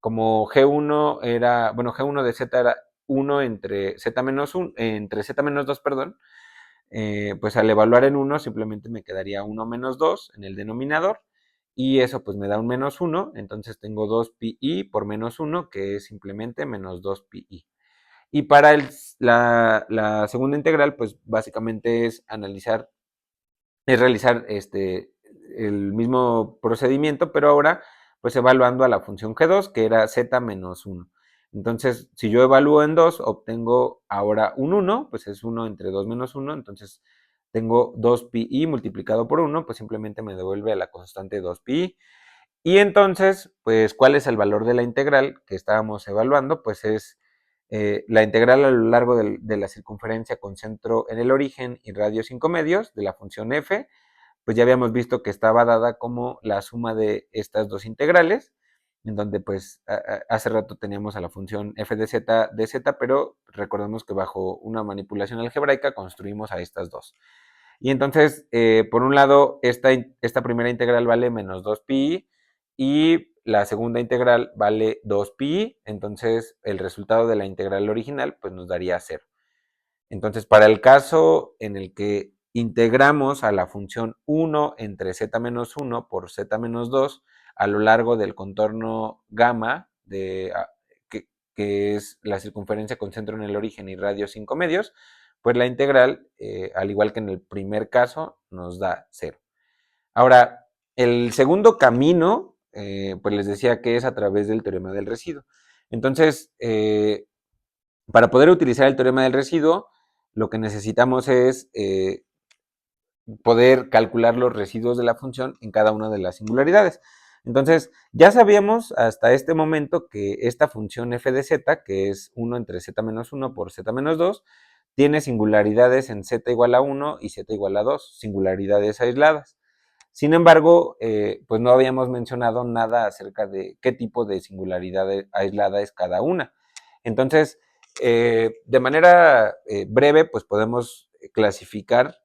A: como G1 era, bueno, G1 de Z era 1 entre Z menos 1, entre Z menos 2, perdón, pues al evaluar en 1 simplemente me quedaría 1 menos 2 en el denominador y eso pues me da un menos 1, entonces tengo 2pi por menos 1, que es simplemente menos 2pi. Y para la segunda integral, pues básicamente es realizar el mismo procedimiento, pero ahora pues evaluando a la función g2, que era z menos 1. Entonces, si yo evalúo en 2, obtengo ahora un 1, pues es 1 entre 2 menos 1, entonces tengo 2pi multiplicado por 1, pues simplemente me devuelve a la constante 2pi. Y entonces, pues, ¿cuál es el valor de la integral que estábamos evaluando? Pues es la integral a lo largo de la circunferencia con centro en el origen y radio 5 medios de la función f, pues ya habíamos visto que estaba dada como la suma de estas dos integrales, en donde pues hace rato teníamos a la función f de z, pero recordemos que bajo una manipulación algebraica construimos a estas dos. Y entonces, por un lado, esta primera integral vale menos 2pi y la segunda integral vale 2pi, entonces el resultado de la integral original pues nos daría 0. Entonces, para el caso en el que integramos a la función 1 entre z menos 1 por z menos 2 a lo largo del contorno gamma, que es la circunferencia con centro en el origen y radio 5 medios, pues la integral, al igual que en el primer caso, nos da 0. Ahora, el segundo camino, pues les decía que es a través del teorema del residuo. Entonces, para poder utilizar el teorema del residuo, lo que necesitamos es poder calcular los residuos de la función en cada una de las singularidades. Entonces, ya sabíamos hasta este momento que esta función f de z, que es 1 entre z menos 1 por z menos 2, tiene singularidades en z igual a 1 y z igual a 2, singularidades aisladas. Sin embargo, pues no habíamos mencionado nada acerca de qué tipo de singularidad aislada es cada una. Entonces, de manera breve, pues podemos clasificar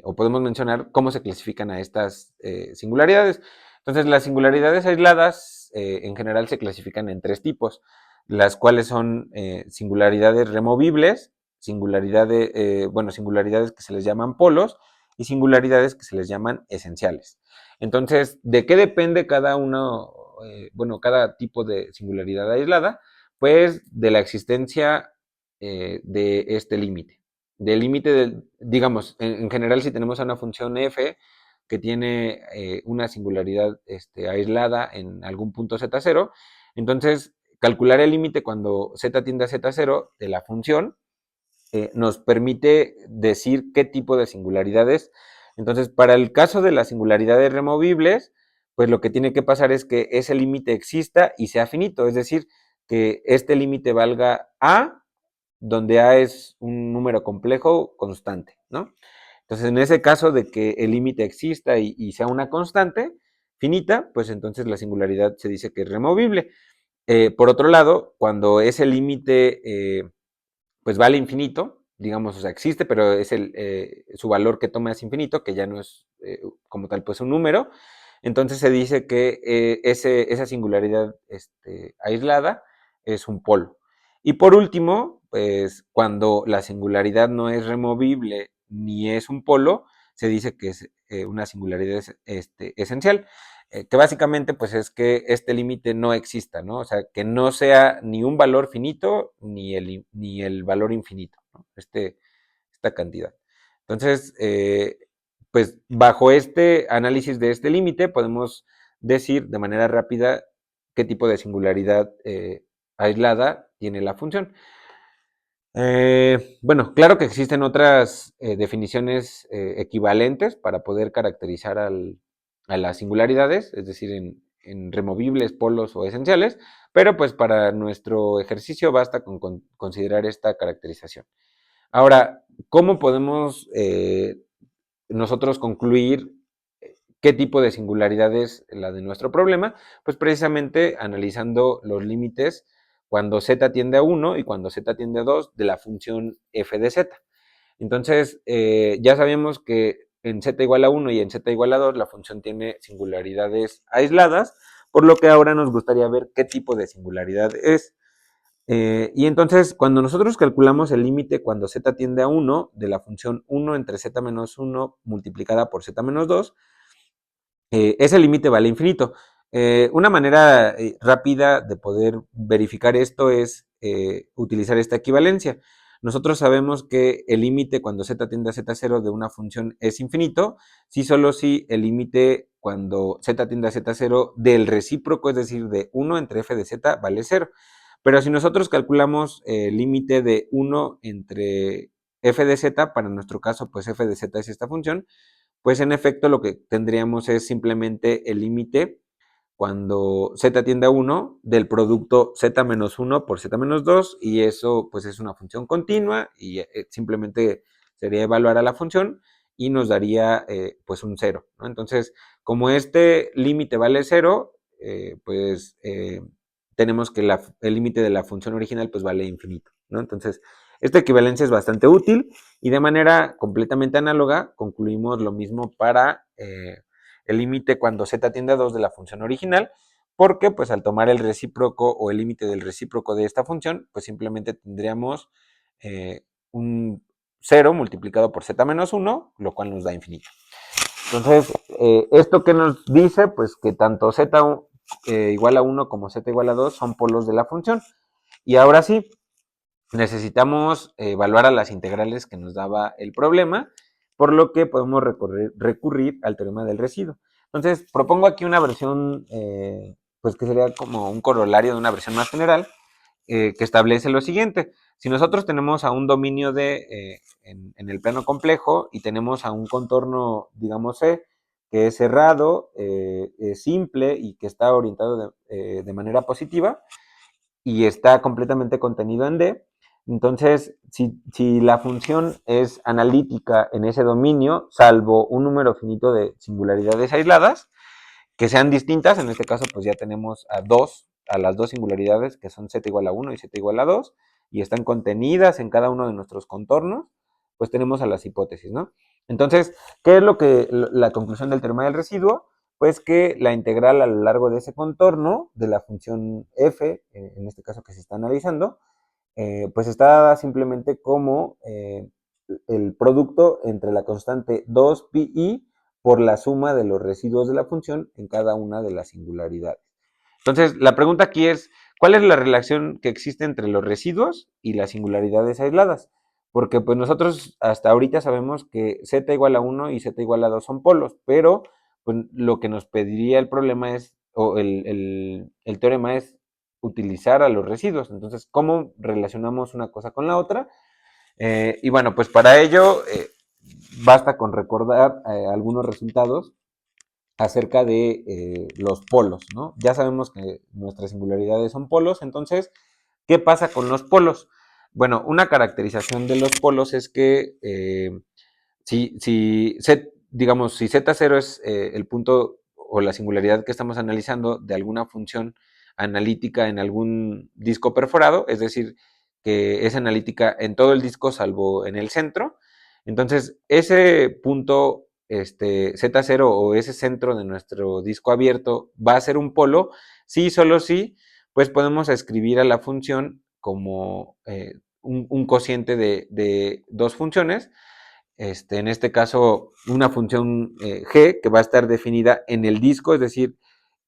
A: o podemos mencionar cómo se clasifican a estas singularidades. Entonces, las singularidades aisladas en general se clasifican en tres tipos, las cuales son singularidades removibles, singularidades que se les llaman polos y singularidades que se les llaman esenciales. Entonces, ¿de qué depende cada uno, cada tipo de singularidad aislada? Pues de la existencia de este límite. Del límite, digamos, en general, si tenemos una función f que tiene una singularidad aislada en algún punto z0, entonces calcular el límite cuando z tiende a z0 de la función nos permite decir qué tipo de singularidad es. Entonces, para el caso de las singularidades removibles, pues lo que tiene que pasar es que ese límite exista y sea finito, es decir, que este límite valga a, donde a es un número complejo constante, ¿no? Entonces, en ese caso de que el límite exista y sea una constante finita, pues entonces la singularidad se dice que es removible. Por otro lado, cuando ese límite pues vale infinito, digamos, o sea, existe, pero es su valor que toma es infinito, que ya no es como tal pues un número, entonces se dice que esa singularidad aislada es un polo. Y por último, pues cuando la singularidad no es removible ni es un polo, se dice que es una singularidad esencial, que básicamente pues es que este límite no exista, ¿no? O sea, que no sea ni un valor finito ni el valor infinito, ¿no? Esta cantidad. Entonces, pues bajo este análisis de este límite podemos decir de manera rápida qué tipo de singularidad aislada tiene la función. Bueno, claro que existen otras definiciones equivalentes para poder caracterizar a las singularidades, es decir, en removibles, polos o esenciales, pero pues para nuestro ejercicio basta con considerar esta caracterización. Ahora, ¿cómo podemos nosotros concluir qué tipo de singularidad es la de nuestro problema? Pues precisamente analizando los límites cuando z tiende a 1 y cuando z tiende a 2 de la función f de z. Entonces, ya sabemos que en z igual a 1 y en z igual a 2 la función tiene singularidades aisladas, por lo que ahora nos gustaría ver qué tipo de singularidad es. Y entonces, cuando nosotros calculamos el límite cuando z tiende a 1 de la función 1 entre z menos 1 multiplicada por z menos 2, ese límite vale infinito. Una manera rápida de poder verificar esto es utilizar esta equivalencia. Nosotros sabemos que el límite cuando z tiende a z0 de una función es infinito, si solo si el límite cuando z tiende a z0 del recíproco, es decir, de 1 entre f de z, vale 0. Pero si nosotros calculamos el límite de 1 entre f de z, para nuestro caso, pues f de z es esta función, pues en efecto lo que tendríamos es simplemente el límite cuando z tiende a 1 del producto z menos 1 por z menos 2, y eso pues es una función continua y simplemente sería evaluar a la función y nos daría pues un 0, ¿no? Entonces, como este límite vale 0, pues tenemos que el límite de la función original pues vale infinito, ¿no? Entonces, esta equivalencia es bastante útil y de manera completamente análoga concluimos lo mismo para el límite cuando z tiende a 2 de la función original, porque pues al tomar el recíproco o el límite del recíproco de esta función, pues simplemente tendríamos un 0 multiplicado por z menos 1, lo cual nos da infinito. Entonces, ¿esto qué nos dice? Pues que tanto z igual a 1 como z igual a 2 son polos de la función. Y ahora sí, necesitamos evaluar a las integrales que nos daba el problema, por lo que podemos recurrir al teorema del residuo. Entonces, propongo aquí una versión, pues que sería como un corolario de una versión más general, que establece lo siguiente. Si nosotros tenemos a un dominio en el plano complejo y tenemos a un contorno, digamos C, que es cerrado, simple y que está orientado de manera positiva y está completamente contenido en D, entonces si la función es analítica en ese dominio, salvo un número finito de singularidades aisladas, que sean distintas, en este caso pues ya tenemos a las dos singularidades que son z igual a 1 y z igual a 2 y están contenidas en cada uno de nuestros contornos, pues tenemos a las hipótesis, ¿no? Entonces, ¿qué es la conclusión del teorema del residuo? Pues que la integral a lo largo de ese contorno de la función f, en este caso que se está analizando, pues está dada simplemente como el producto entre la constante 2pi por la suma de los residuos de la función en cada una de las singularidades. Entonces, la pregunta aquí es, ¿cuál es la relación que existe entre los residuos y las singularidades aisladas? Porque pues nosotros hasta ahorita sabemos que z igual a 1 y z igual a 2 son polos, pero pues, lo que nos pediría el problema es, o el teorema es utilizar a los residuos. Entonces, ¿cómo relacionamos una cosa con la otra? Y bueno, pues para ello basta con recordar algunos resultados acerca de los polos, ¿no? Ya sabemos que nuestras singularidades son polos, entonces, ¿qué pasa con los polos? Bueno, una caracterización de los polos es que digamos, si Z0 es el punto o la singularidad que estamos analizando de alguna función analítica en algún disco perforado, es decir, que es analítica en todo el disco salvo en el centro, entonces ese punto Z0 o ese centro de nuestro disco abierto va a ser un polo, sí, solo sí, pues podemos escribir a la función como un cociente de dos funciones. En este caso, una función g que va a estar definida en el disco, es decir,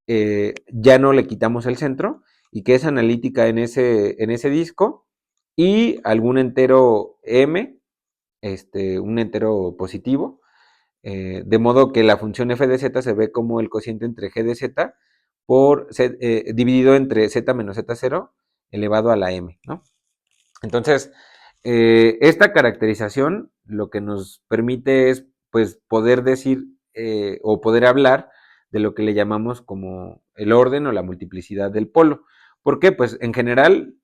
A: ya no le quitamos el centro y que es analítica en ese disco, y algún entero m, un entero positivo, de modo que la función f de z se ve como el cociente entre g de z dividido entre z menos z0 elevado a la m, ¿no? Entonces, esta caracterización lo que nos permite es, pues, poder decir o poder hablar de lo que le llamamos como el orden o la multiplicidad del polo. ¿Por qué? Pues en general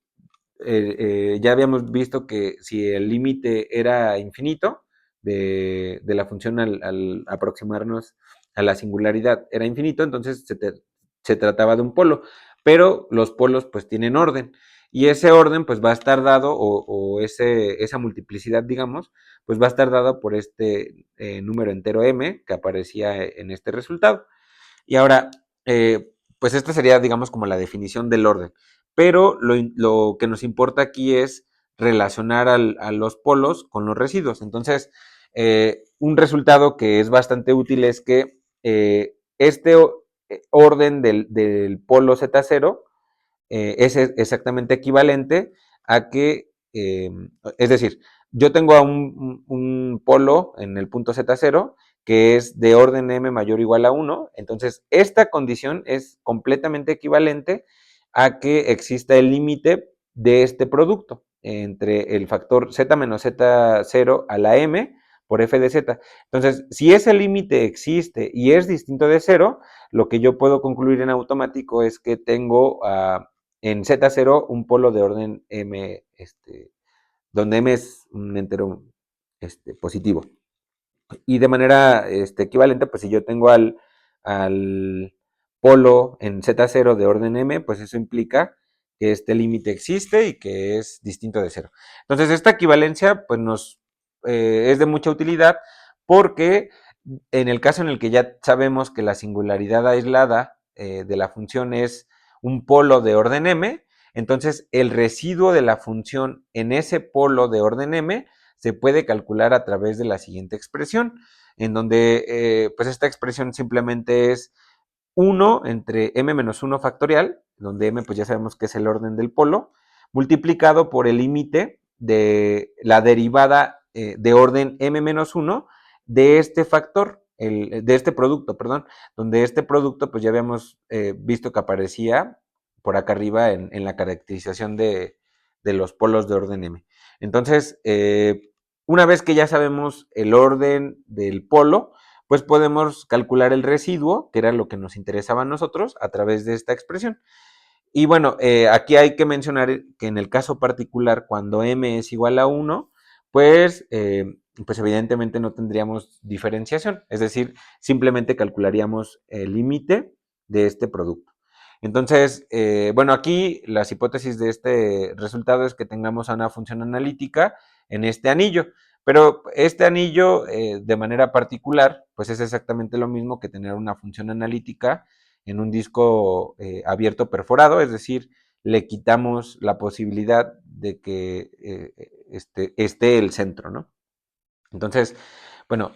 A: ya habíamos visto que si el límite era infinito de la función al aproximarnos a la singularidad era infinito, entonces se trataba de un polo, pero los polos pues tienen orden y ese orden pues va a estar dado esa multiplicidad digamos pues va a estar dado por este número entero m que aparecía en este resultado. Y ahora, pues esta sería, digamos, como la definición del orden. Pero lo que nos importa aquí es relacionar a los polos con los residuos. Entonces, un resultado que es bastante útil es que este orden del polo Z0 es exactamente equivalente a que, es decir, yo tengo a un polo en el punto Z0 que es de orden m mayor o igual a 1, entonces esta condición es completamente equivalente a que exista el límite de este producto entre el factor z menos z0 a la m por f de z. Entonces, si ese límite existe y es distinto de 0, lo que yo puedo concluir en automático es que tengo en Z0 un polo de orden m, donde m es un entero positivo. Y de manera equivalente, pues si yo tengo al polo en Z0 de orden m, pues eso implica que este límite existe y que es distinto de cero. Entonces, esta equivalencia pues es de mucha utilidad porque en el caso en el que ya sabemos que la singularidad aislada de la función es un polo de orden m, entonces el residuo de la función en ese polo de orden m se puede calcular a través de la siguiente expresión, en donde pues esta expresión simplemente es 1 entre m menos 1 factorial, donde m pues ya sabemos que es el orden del polo, multiplicado por el límite de la derivada de orden m menos 1 de este factor, de este producto, perdón, donde este producto pues ya habíamos visto que aparecía por acá arriba en la caracterización de los polos de orden m. Entonces, una vez que ya sabemos el orden del polo, pues podemos calcular el residuo, que era lo que nos interesaba a nosotros, a través de esta expresión. Y bueno, aquí hay que mencionar que en el caso particular, cuando m es igual a 1, pues evidentemente no tendríamos diferenciación, es decir, simplemente calcularíamos el límite de este producto. Entonces, bueno, aquí las hipótesis de este resultado es que tengamos una función analítica en este anillo, pero este anillo de manera particular, pues es exactamente lo mismo que tener una función analítica en un disco abierto perforado, es decir, le quitamos la posibilidad de que esté el centro, ¿no? Entonces, bueno,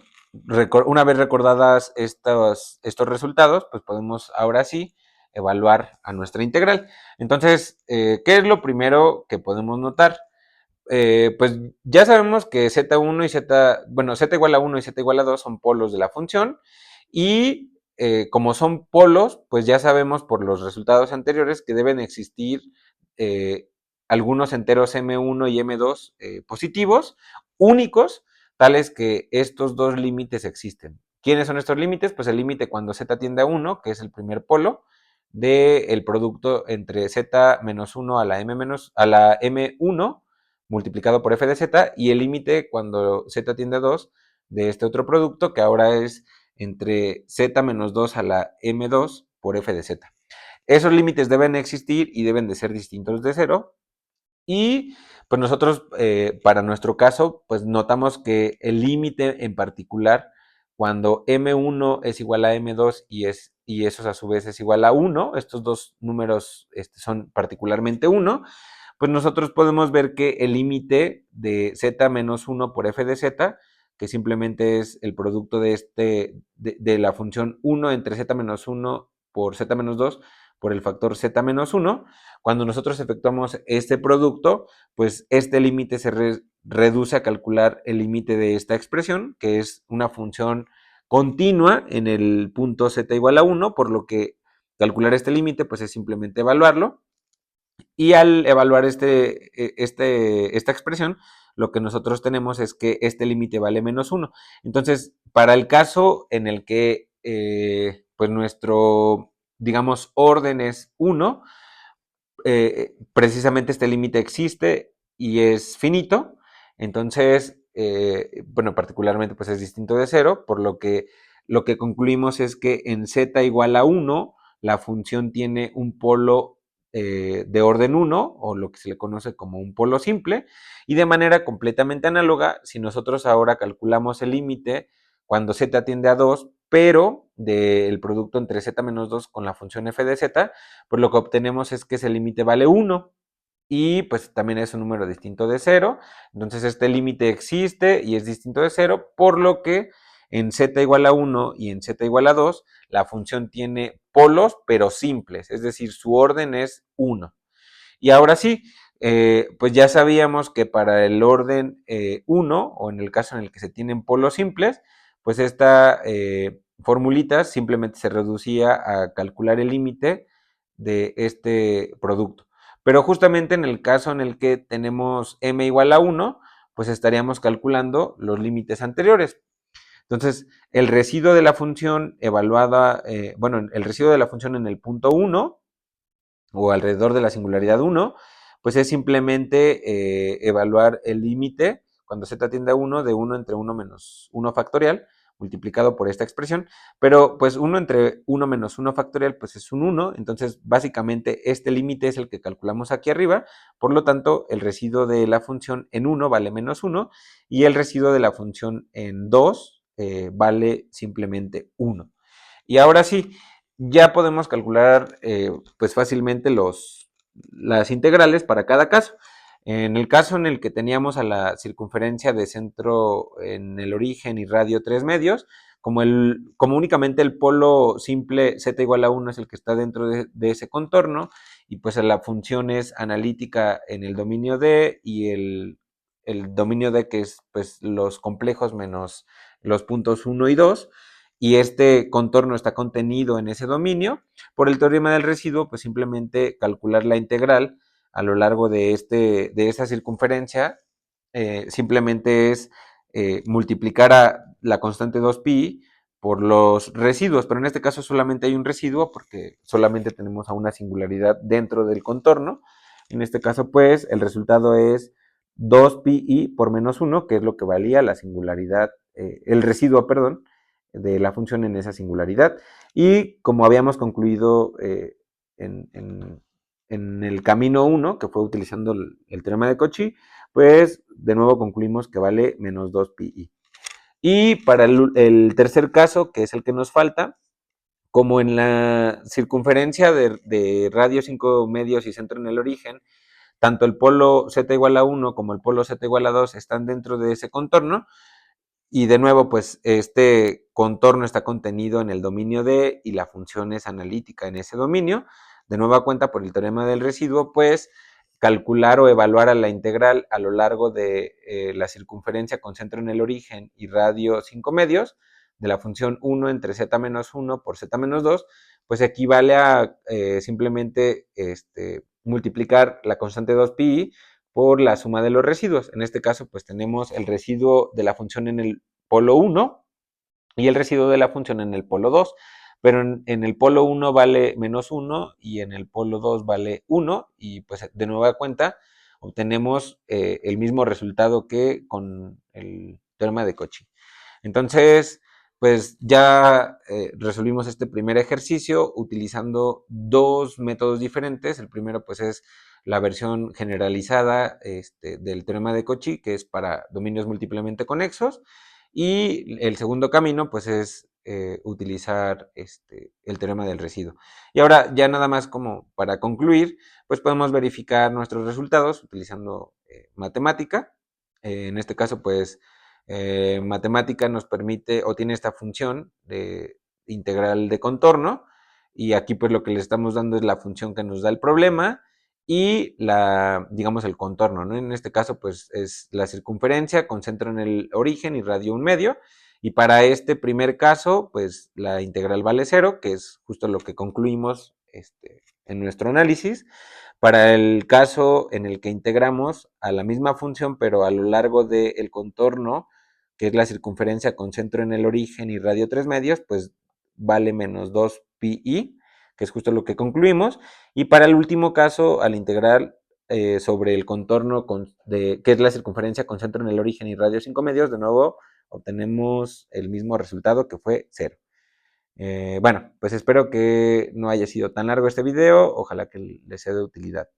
A: una vez recordadas estos resultados, pues podemos ahora sí evaluar a nuestra integral. Entonces, ¿qué es lo primero que podemos notar? Pues ya sabemos que z1 y z igual a 1 y z igual a 2 son polos de la función y como son polos, pues ya sabemos por los resultados anteriores que deben existir eh, algunos enteros m1 y m2 positivos, únicos, tales que estos dos límites existen. ¿Quiénes son estos límites? Pues el límite cuando z tiende a 1, que es el primer polo, del producto entre z menos 1 a la m1 multiplicado por f de z, y el límite cuando z tiende a 2 de este otro producto, que ahora es entre z menos 2 a la m2 por f de z. Esos límites deben existir y deben de ser distintos de cero. Y pues nosotros, para nuestro caso, pues notamos que el límite en particular, cuando m1 es igual a m2 y eso a su vez es igual a 1, estos dos números son particularmente 1, pues nosotros podemos ver que el límite de z menos 1 por f de z, que simplemente es el producto de la función 1 entre z menos 1 por z menos 2 por el factor z menos 1, cuando nosotros efectuamos este producto, pues este límite se reduce a calcular el límite de esta expresión, que es una función continua en el punto z igual a 1, por lo que calcular este límite pues es simplemente evaluarlo. Y al evaluar esta expresión, lo que nosotros tenemos es que este límite vale menos 1. Entonces, para el caso en el que pues nuestro, digamos, orden es 1, precisamente este límite existe y es finito. Entonces, bueno, particularmente pues es distinto de 0, por lo que concluimos es que en z igual a 1, la función tiene un polo de orden 1, o lo que se le conoce como un polo simple, y de manera completamente análoga, si nosotros ahora calculamos el límite cuando z tiende a 2, pero del producto entre z menos 2 con la función f de z, pues lo que obtenemos es que ese límite vale 1, y pues también es un número distinto de 0, entonces este límite existe y es distinto de 0, por lo que en z igual a 1 y en z igual a 2, la función tiene polos, pero simples, es decir, su orden es 1. Y ahora sí, pues ya sabíamos que para el orden 1, o en el caso en el que se tienen polos simples, pues esta formulita simplemente se reducía a calcular el límite de este producto. Pero justamente en el caso en el que tenemos m igual a 1, pues estaríamos calculando los límites anteriores. Entonces, el residuo de la función evaluada, bueno, el residuo de la función en el punto 1 o alrededor de la singularidad 1, pues es simplemente evaluar el límite cuando z tiende a 1 de 1 entre 1 menos 1 factorial multiplicado por esta expresión, pero pues 1 entre 1 menos 1 factorial pues es un 1, entonces básicamente este límite es el que calculamos aquí arriba, por lo tanto el residuo de la función en 1 vale menos 1 y el residuo de la función en 2 vale simplemente 1. Y ahora sí, ya podemos calcular pues fácilmente las integrales para cada caso. En el caso en el que teníamos a la circunferencia de centro en el origen y radio 3 medios, como únicamente el polo simple z igual a 1 es el que está dentro de ese contorno, y pues la función es analítica en el dominio D, y el dominio D que es pues los complejos menos los puntos 1 y 2, y este contorno está contenido en ese dominio, por el teorema del residuo, pues simplemente calcular la integral a lo largo de esa circunferencia, simplemente es multiplicar a la constante 2pi por los residuos, pero en este caso solamente hay un residuo porque solamente tenemos a una singularidad dentro del contorno. En este caso, pues, el resultado es 2pi por menos 1, que es lo que valía la singularidad, el residuo, perdón, de la función en esa singularidad. Y como habíamos concluido en el camino 1, que fue utilizando el teorema de Cauchy, pues de nuevo concluimos que vale menos 2pi. Y para el tercer caso, que es el que nos falta, como en la circunferencia de radio 5 medios y centro en el origen, tanto el polo z igual a 1 como el polo z igual a 2 están dentro de ese contorno, y de nuevo, pues este contorno está contenido en el dominio D y la función es analítica en ese dominio. De nueva cuenta, por el teorema del residuo, pues calcular o evaluar a la integral a lo largo de la circunferencia con centro en el origen y radio 5 medios de la función 1 entre z menos 1 por z menos 2, pues equivale a simplemente multiplicar la constante 2pi por la suma de los residuos. En este caso, pues tenemos el residuo de la función en el polo 1 y el residuo de la función en el polo 2, pero en el polo 1 vale menos 1 y en el polo 2 vale 1, y pues de nueva cuenta obtenemos el mismo resultado que con el teorema de Cauchy. Entonces, pues ya resolvimos este primer ejercicio utilizando dos métodos diferentes. El primero pues es la versión generalizada del teorema de Cauchy, que es para dominios múltiplemente conexos, y el segundo camino pues es utilizar el teorema del residuo. Y ahora ya nada más como para concluir, pues podemos verificar nuestros resultados utilizando matemática. En este caso, pues matemática nos permite o tiene esta función de integral de contorno, y aquí pues lo que le estamos dando es la función que nos da el problema y digamos, el contorno, ¿no? En este caso, pues es la circunferencia con centro en el origen y radio 1/2. Y para este primer caso, pues la integral vale 0, que es justo lo que concluimos en nuestro análisis. Para el caso en el que integramos a la misma función, pero a lo largo del contorno, que es la circunferencia con centro en el origen y radio 3/2, pues vale menos 2pi, que es justo lo que concluimos. Y para el último caso, al integrar sobre el contorno que es la circunferencia con centro en el origen y radio 5/2, de nuevo obtenemos el mismo resultado, que fue 0. Bueno, pues espero que no haya sido tan largo este video, ojalá que les sea de utilidad.